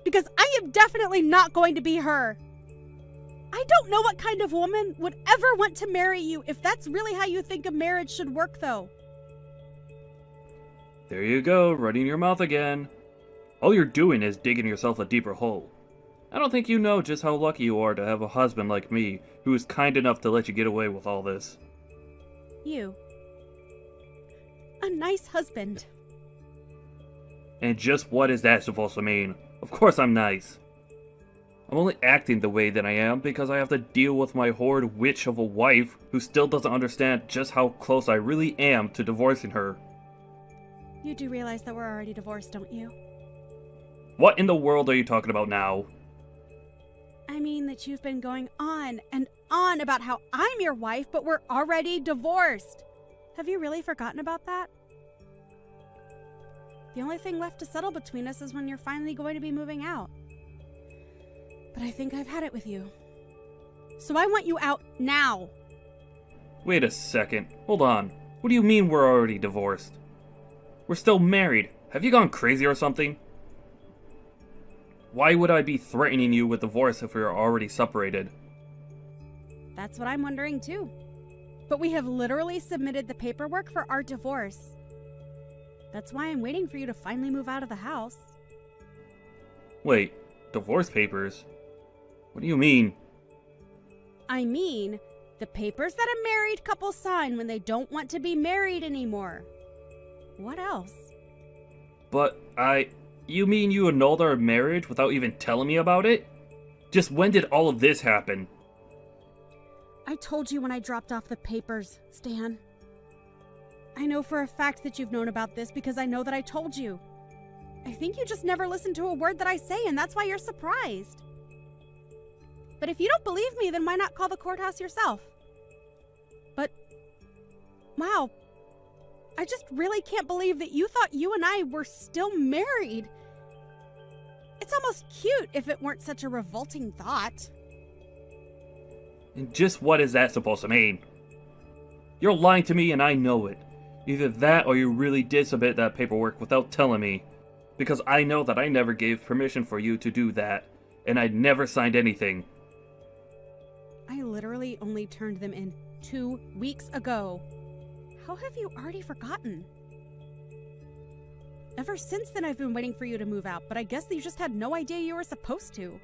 Because I am definitely not going to be her. I don't know what kind of woman would ever want to marry you if that's really how you think a marriage should work, though. There you go, running your mouth again. All you're doing is digging yourself a deeper hole. I don't think you know just how lucky you are to have a husband like me, who is kind enough to let you get away with all this. You. A nice husband. And just what is that supposed to mean? Of course I'm nice. I'm only acting the way that I am because I have to deal with my horrid witch of a wife who still doesn't understand just how close I really am to divorcing her. You do realize that we're already divorced, don't you? What in the world are you talking about now? I mean that you've been going on and on about how I'm your wife, but we're already divorced. Have you really forgotten about that? The only thing left to settle between us is when you're finally going to be moving out. But I think I've had it with you. So I want you out now. Wait a second. Hold on. What do you mean we're already divorced? We're still married. Have you gone crazy or something? Why would I be threatening you with divorce if we are already separated? That's what I'm wondering too. But we have literally submitted the paperwork for our divorce. That's why I'm waiting for you to finally move out of the house. Wait, divorce papers? What do you mean? I mean, the papers that a married couple sign when they don't want to be married anymore. What else? But you mean you annulled our marriage without even telling me about it? Just when did all of this happen? I told you when I dropped off the papers, Stan. I know for a fact that you've known about this because I know that I told you. I think you just never listen to a word that I say, and that's why you're surprised. But if you don't believe me, then why not call the courthouse yourself? But, wow, I just really can't believe that you thought you and I were still married. It's almost cute if it weren't such a revolting thought. And just what is that supposed to mean? You're lying to me and I know it. Either that or you really did submit that paperwork without telling me. Because I know that I never gave permission for you to do that, and I never signed anything. I literally only turned them in 2 weeks ago. How have you already forgotten? Ever since then, I've been waiting for you to move out, but I guess you just had no idea you were supposed to.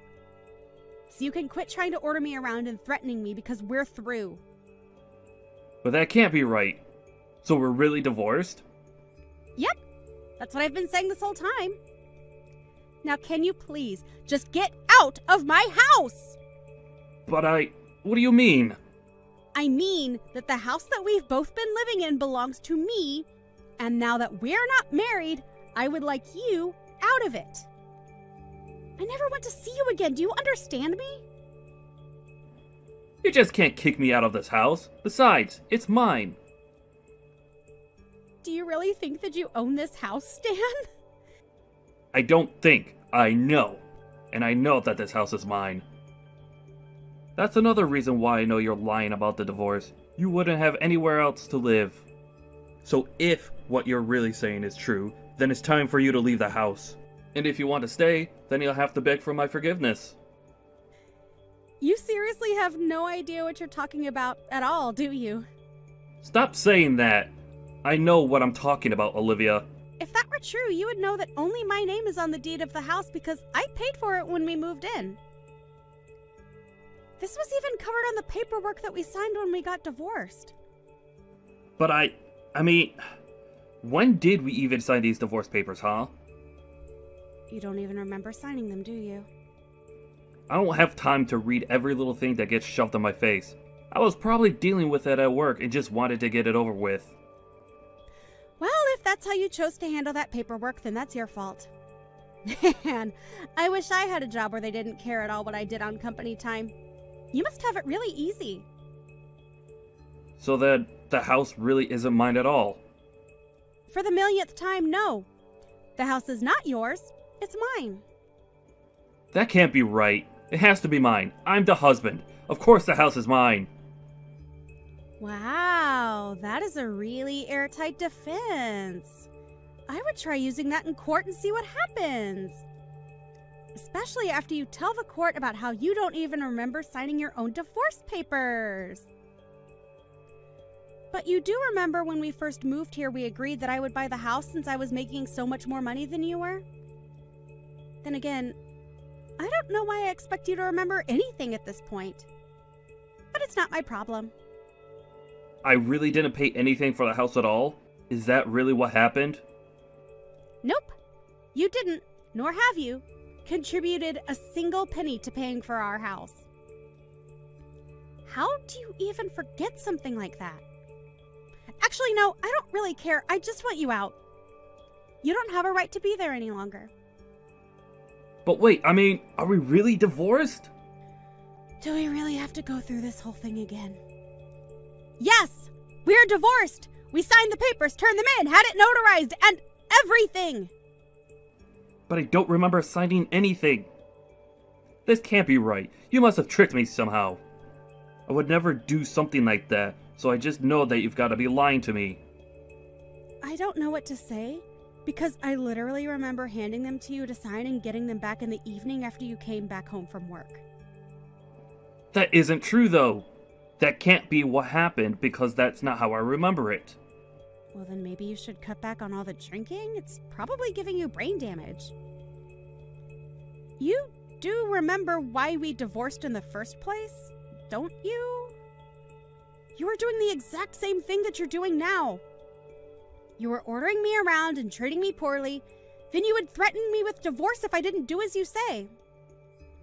So you can quit trying to order me around and threatening me because we're through. But that can't be right. So we're really divorced? Yep, that's what I've been saying this whole time. Now can you please just get out of my house? But what do you mean? I mean that the house that we've both been living in belongs to me, and now that we're not married, I would like you out of it. I never want to see you again. Do you understand me? You just can't kick me out of this house. Besides, it's mine. Do you really think that you own this house, Stan? I don't think. I know. And I know that this house is mine. That's another reason why I know you're lying about the divorce. You wouldn't have anywhere else to live. So if what you're really saying is true, then it's time for you to leave the house. And if you want to stay, then you'll have to beg for my forgiveness. You seriously have no idea what you're talking about at all, do you? Stop saying that. I know what I'm talking about, Olivia. If that were true, you would know that only my name is on the deed of the house because I paid for it when we moved in. This was even covered on the paperwork that we signed when we got divorced. But I mean, when did we even sign these divorce papers, huh? You don't even remember signing them, do you? I don't have time to read every little thing that gets shoved in my face. I was probably dealing with it at work and just wanted to get it over with. Well, if that's how you chose to handle that paperwork, then that's your fault. Man, I wish I had a job where they didn't care at all what I did on company time. You must have it really easy. So that the house really isn't mine at all. For the millionth time, no. The house is not yours. It's mine. That can't be right. It has to be mine. I'm the husband. Of course the house is mine. Wow, that is a really airtight defense. I would try using that in court and see what happens. Especially after you tell the court about how you don't even remember signing your own divorce papers. But you do remember when we first moved here, we agreed that I would buy the house since I was making so much more money than you were? Then again, I don't know why I expect you to remember anything at this point. But it's not my problem. I really didn't pay anything for the house at all? Is that really what happened? Nope. You didn't, nor have you, contributed a single penny to paying for our house. How do you even forget something like that? Actually, no, I don't really care. I just want you out. You don't have a right to be there any longer. But wait, I mean, are we really divorced? Do we really have to go through this whole thing again? Yes! We're divorced! We signed the papers, turned them in, had it notarized, and everything! But I don't remember signing anything. This can't be right. You must have tricked me somehow. I would never do something like that, so I just know that you've got to be lying to me. I don't know what to say, because I literally remember handing them to you to sign and getting them back in the evening after you came back home from work. That isn't true, though. That can't be what happened because that's not how I remember it. Well, then maybe you should cut back on all the drinking. It's probably giving you brain damage. You do remember why we divorced in the first place, don't you? You were doing the exact same thing that you're doing now. You were ordering me around and treating me poorly, Then you would threaten me with divorce if I didn't do as you say.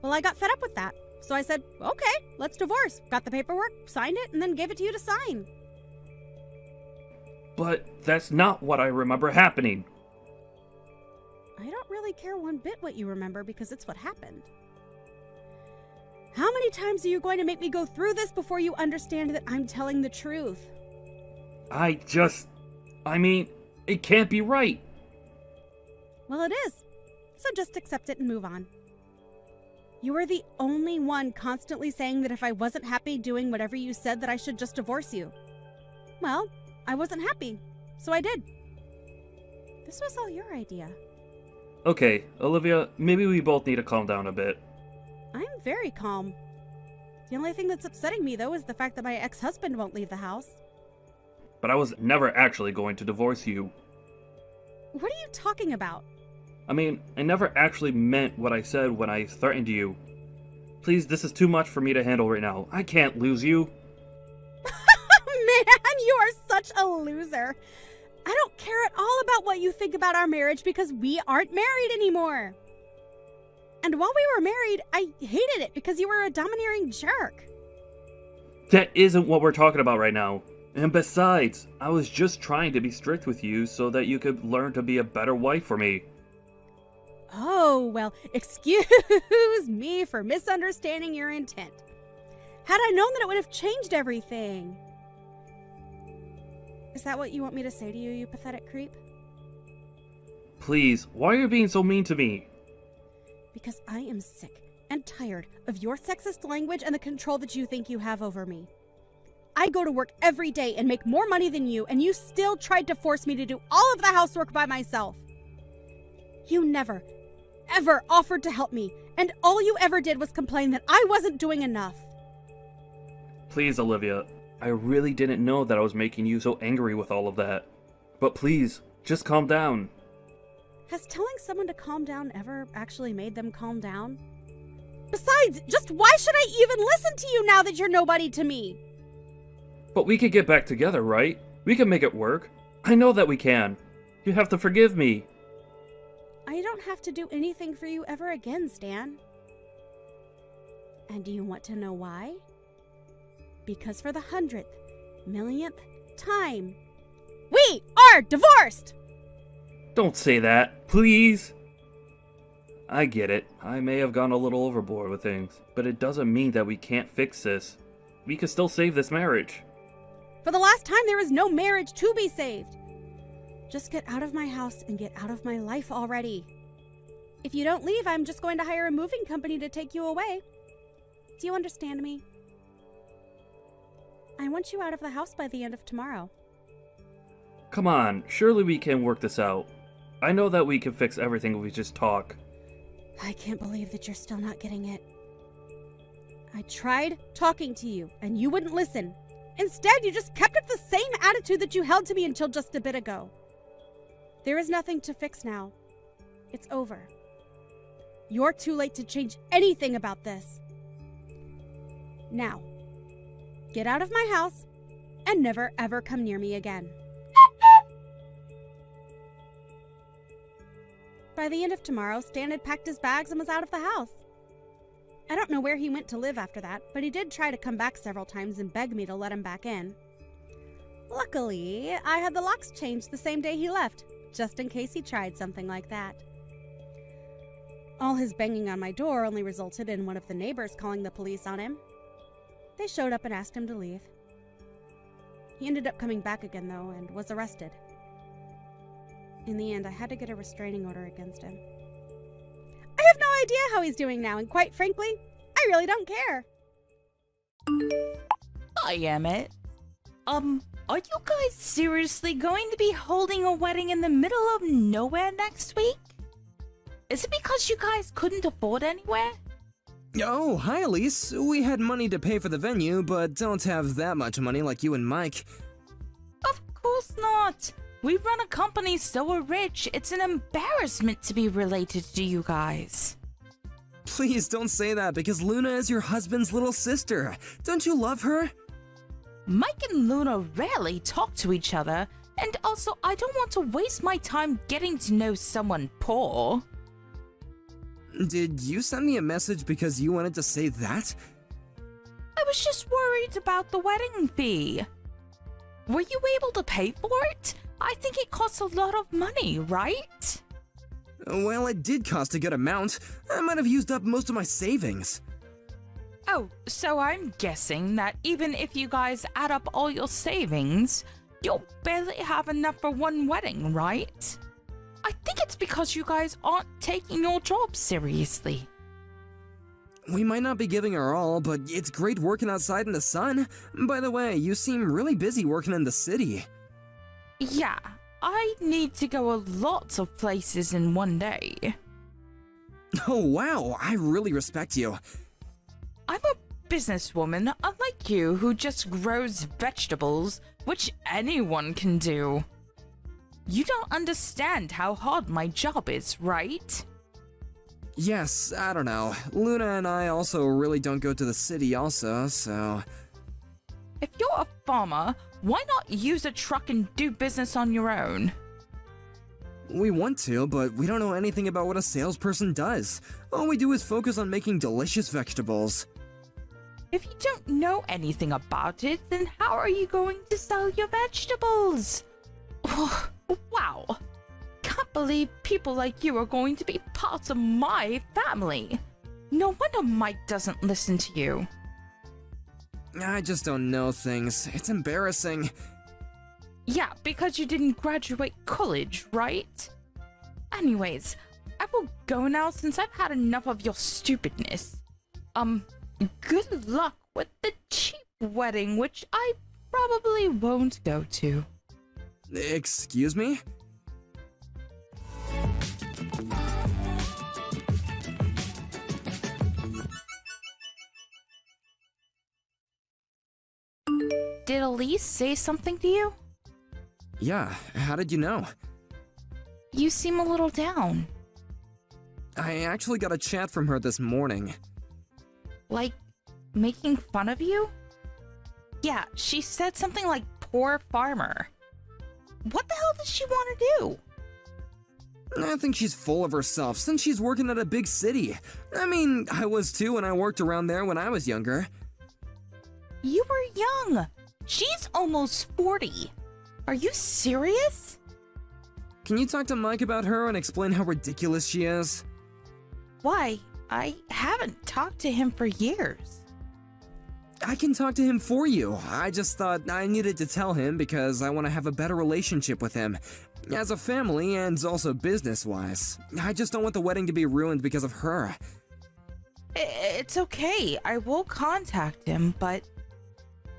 Well, I got fed up with that. So I said, okay, let's divorce. Got the paperwork, signed it, and then gave it to you to sign. But that's not what I remember happening. I don't really care one bit what you remember because it's what happened. How many times are you going to make me go through this before you understand that I'm telling the truth? I mean, it can't be right. Well, it is. So just accept it and move on. You were the only one constantly saying that if I wasn't happy doing whatever you said that I should just divorce you. Well, I wasn't happy, so I did. This was all your idea. Okay, Olivia, maybe we both need to calm down a bit. I'm very calm. The only thing that's upsetting me, though, is the fact that my ex-husband won't leave the house. But I was never actually going to divorce you. What are you talking about? I mean, I never actually meant what I said when I threatened you. Please, this is too much for me to handle right now. I can't lose you. Man, you are such a loser. I don't care at all about what you think about our marriage because we aren't married anymore. And while we were married, I hated it because you were a domineering jerk. That isn't what we're talking about right now. And besides, I was just trying to be strict with you so that you could learn to be a better wife for me. Oh, well, excuse me for misunderstanding your intent. Had I known that it would have changed everything. Is that what you want me to say to you, you pathetic creep? Please, why are you being so mean to me? Because I am sick and tired of your sexist language and the control that you think you have over me. I go to work every day and make more money than you, and you still tried to force me to do all of the housework by myself. You never, ever offered to help me, and all you ever did was complain that I wasn't doing enough. Please, Olivia, I really didn't know that I was making you so angry with all of that. But please, just calm down. Has telling someone to calm down ever actually made them calm down? Besides, just why should I even listen to you now that you're nobody to me? But we could get back together, right? We can make it work. I know that we can. You have to forgive me. I don't have to do anything for you ever again, Stan. And do you want to know why? Because for the 100th, millionth time, we are divorced! Don't say that, please. I get it. I may have gone a little overboard with things, but it doesn't mean that we can't fix this. We can still save this marriage. For the last time, there is no marriage to be saved. Just get out of my house and get out of my life already. If you don't leave, I'm just going to hire a moving company to take you away. Do you understand me? I want you out of the house by the end of tomorrow. Come on, surely we can work this out. I know that we can fix everything if we just talk. I can't believe that you're still not getting it. I tried talking to you, and you wouldn't listen. Instead, you just kept up the same attitude that you held to me until just a bit ago. There is nothing to fix now. It's over. You're too late to change anything about this. Now, get out of my house and never ever come near me again. By the end of tomorrow, Stan had packed his bags and was out of the house. I don't know where he went to live after that, but he did try to come back several times and beg me to let him back in. Luckily, I had the locks changed the same day he left, just in case he tried something like that. All his banging on my door only resulted in one of the neighbors calling the police on him. They showed up and asked him to leave. He ended up coming back again, though, and was arrested. In the end, I had to get a restraining order against him. I have no idea how he's doing now, and quite frankly, I really don't care. Hi, Emmett. Are you guys seriously going to be holding a wedding in the middle of nowhere next week? Is it because you guys couldn't afford anywhere? Oh, hi Elise. We had money to pay for the venue, but don't have that much money like you and Mike. Of course not. We run a company so we're rich, it's an embarrassment to be related to you guys. Please don't say that because Luna is your husband's little sister. Don't you love her? Mike and Luna rarely talk to each other, And also, I don't want to waste my time getting to know someone poor. Did you send me a message because you wanted to say that? I was just worried about the wedding fee. Were you able to pay for it? I think it costs a lot of money, right? Well, it did cost a good amount. I might have used up most of my savings. Oh, so I'm guessing that even if you guys add up all your savings, you'll barely have enough for one wedding, right? I think it's because you guys aren't taking your job seriously. We might not be giving our all, but it's great working outside in the sun. By the way, you seem really busy working in the city. Yeah, I need to go a lot of places in one day. Oh wow, I really respect you. I'm a businesswoman, unlike you, who just grows vegetables, which anyone can do. You don't understand how hard my job is, right? Yes, I don't know. Luna and I also really don't go to the city also, so... If you're a farmer, why not use a truck and do business on your own? We want to, but we don't know anything about what a salesperson does. All we do is focus on making delicious vegetables. If you don't know anything about it, then how are you going to sell your vegetables? Wow. Can't believe people like you are going to be part of my family. No wonder Mike doesn't listen to you. I just don't know things. It's embarrassing. Yeah, because you didn't graduate college, right? Anyways, I will go now since I've had enough of your stupidness. Good luck with the cheap wedding, which I probably won't go to. Excuse me? Did Elise say something to you? Yeah, how did you know? You seem a little down. I actually got a chat from her this morning. Like, making fun of you? Yeah, she said something like poor farmer. What the hell does she want to do? I think she's full of herself since she's working at a big city. I mean, I was too when I worked around there when I was younger. You were young. She's almost 40. Are you serious? Can you talk to Mike about her and explain how ridiculous she is? Why? I haven't talked to him for years. I can talk to him for you. I just thought I needed to tell him because I want to have a better relationship with him. As a family and also business-wise. I just don't want the wedding to be ruined because of her. It's okay. I will contact him, but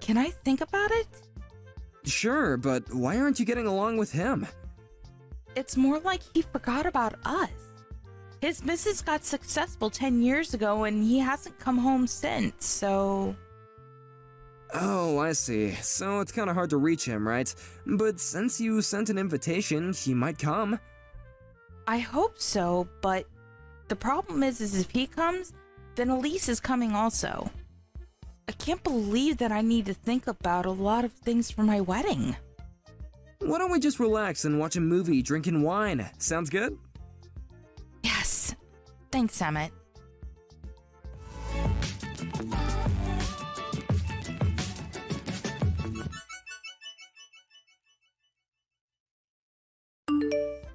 can I think about it? Sure, but why aren't you getting along with him? It's more like he forgot about us. His business got successful 10 years ago and he hasn't come home since, so... Oh, I see. So it's kind of hard to reach him, right? But since you sent an invitation, he might come. I hope so, but the problem is if he comes, then Elise is coming also. I can't believe that I need to think about a lot of things for my wedding. Why don't we just relax and watch a movie drinking wine? Sounds good? Yes. Thanks, Emmett.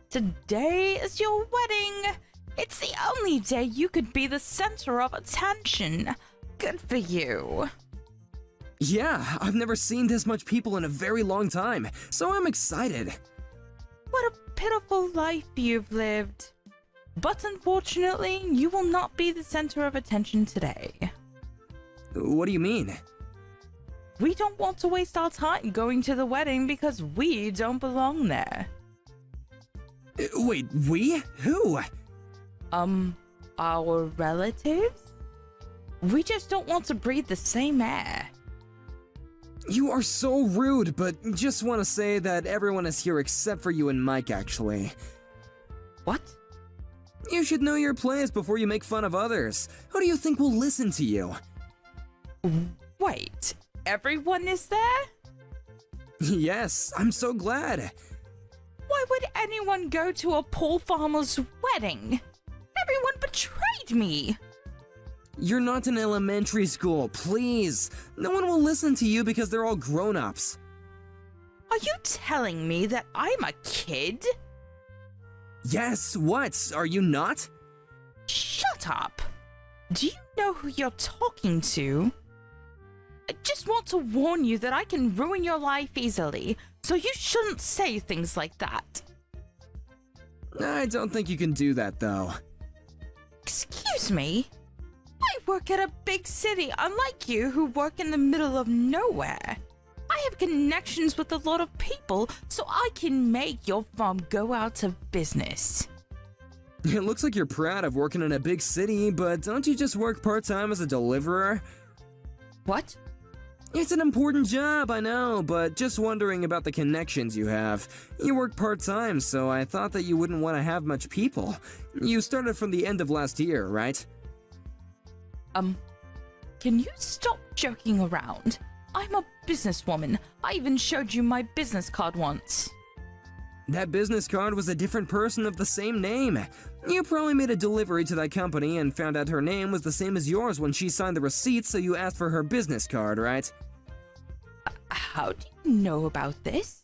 Today is your wedding. It's the only day you could be the center of attention. Good for you. Yeah, I've never seen this much people in a very long time, so I'm excited. What a pitiful life you've lived. But unfortunately, you will not be the center of attention today. What do you mean? We don't want to waste our time going to the wedding because we don't belong there. Wait, we? Who? Our relatives? We just don't want to breathe the same air. You are so rude, but just want to say that everyone is here except for you and Mike, actually. What? You should know your place before you make fun of others. Who do you think will listen to you? Wait, everyone is there? Yes, I'm so glad. Why would anyone go to a poor farmer's wedding? Everyone betrayed me. You're not in elementary school, please. No one will listen to you because they're all grown-ups. Are you telling me that I'm a kid? Yes, what? Are you not? Shut up. Do you know who you're talking to? I just want to warn you that I can ruin your life easily, so you shouldn't say things like that. I don't think you can do that, though. Excuse me? I work at a big city, unlike you who work in the middle of nowhere. I have connections with a lot of people, so I can make your farm go out of business. It looks like you're proud of working in a big city, but don't you just work part-time as a deliverer? What? It's an important job, I know, but just wondering about the connections you have. You work part-time, so I thought that you wouldn't want to have much people. You started from the end of last year, right? Can you stop joking around? I'm a businesswoman. I even showed you my business card once. That business card was a different person of the same name. You probably made a delivery to that company and found out her name was the same as yours when she signed the receipt, so you asked for her business card, right? How do you know about this?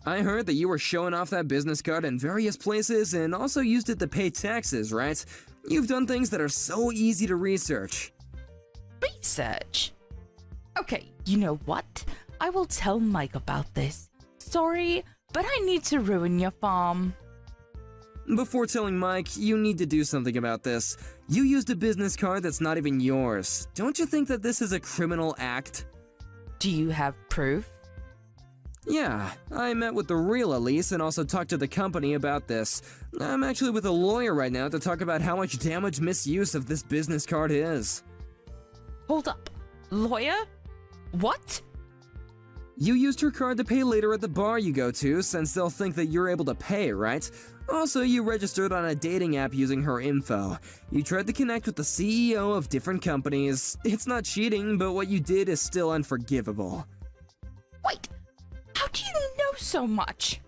I heard that you were showing off that business card in various places and also used it to pay taxes, right? You've done things that are so easy to research. Research? Okay, you know what? I will tell Mike about this. Sorry, but I need to ruin your farm. Before telling Mike, you need to do something about this. You used a business card that's not even yours. Don't you think that this is a criminal act? Do you have proof? Yeah, I met with the real Elise and also talked to the company about this. I'm actually with a lawyer right now to talk about how much damage misuse of this business card is. Hold up. Lawyer? What? You used her card to pay later at the bar you go to, since they'll think that you're able to pay, right? Also, you registered on a dating app using her info. You tried to connect with the CEO of different companies. It's not cheating, but what you did is still unforgivable. Wait, how do you know so much?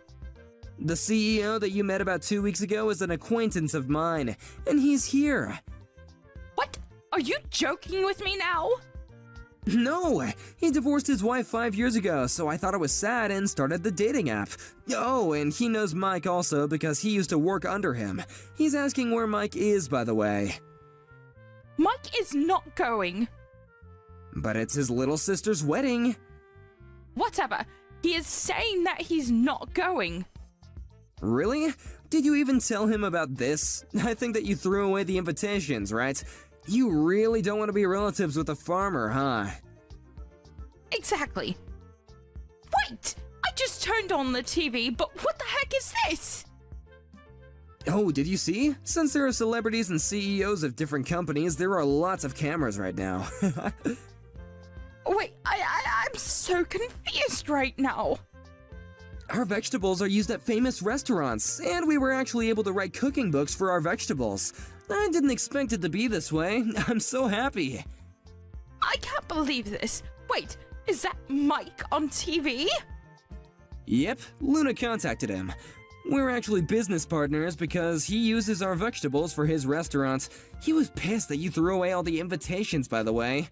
The CEO that you met about 2 weeks ago is an acquaintance of mine, and he's here. What? Are you joking with me now? No, he divorced his wife 5 years ago, so I thought it was sad and started the dating app. Oh, and he knows Mike also because he used to work under him. He's asking where Mike is, by the way. Mike is not going. But it's his little sister's wedding. Whatever. He is saying that he's not going. Really? Did you even tell him about this? I think that you threw away the invitations, right? You really don't want to be relatives with a farmer, huh? Exactly. Wait! I just turned on the TV, but what the heck is this? Oh, did you see? Since there are celebrities and CEOs of different companies, there are lots of cameras right now. Wait, I'm so confused right now. Our vegetables are used at famous restaurants, and we were actually able to write cooking books for our vegetables. I didn't expect it to be this way. I'm so happy. I can't believe this. Wait, is that Mike on TV? Yep, Luna contacted him. We're actually business partners because he uses our vegetables for his restaurant. He was pissed that you threw away all the invitations, by the way.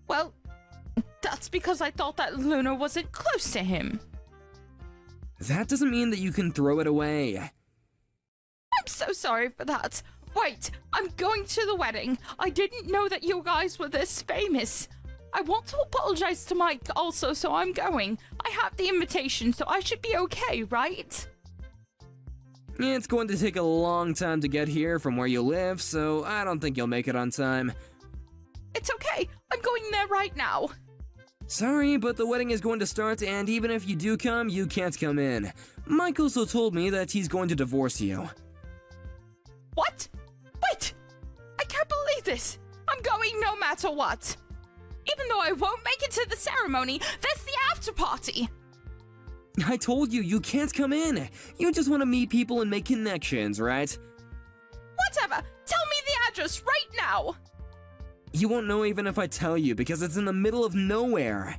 Well, that's because I thought that Luna wasn't close to him. That doesn't mean that you can throw it away. I'm so sorry for that. Wait, I'm going to the wedding. I didn't know that you guys were this famous. I want to apologize to Mike also, so I'm going. I have the invitation, so I should be okay, right? It's going to take a long time to get here from where you live, so I don't think you'll make it on time. It's okay. I'm going there right now. Sorry, but the wedding is going to start, and even if you do come, you can't come in. Mike also told me that he's going to divorce you. What? Wait! I can't believe this! I'm going no matter what! Even though I won't make it to the ceremony, there's the after party! I told you, you can't come in! You just want to meet people and make connections, right? Whatever! Tell me the address right now! You won't know even if I tell you, because it's in the middle of nowhere.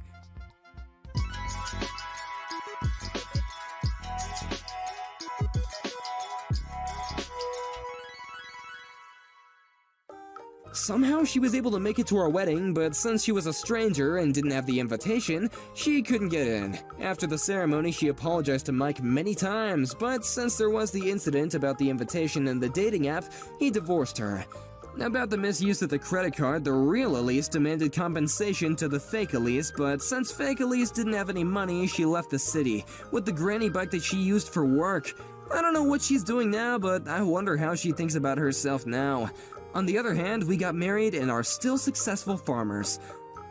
Somehow she was able to make it to our wedding, but since she was a stranger and didn't have the invitation, she couldn't get in. After the ceremony, she apologized to Mike many times, but since there was the incident about the invitation and the dating app, he divorced her. About the misuse of the credit card, the real Elise demanded compensation to the fake Elise, but since fake Elise didn't have any money, she left the city with the granny bike that she used for work. I don't know what she's doing now, but I wonder how she thinks about herself now. On the other hand, we got married and are still successful farmers.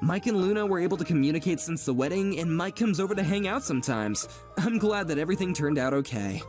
Mike and Luna were able to communicate since the wedding, and Mike comes over to hang out sometimes. I'm glad that everything turned out okay.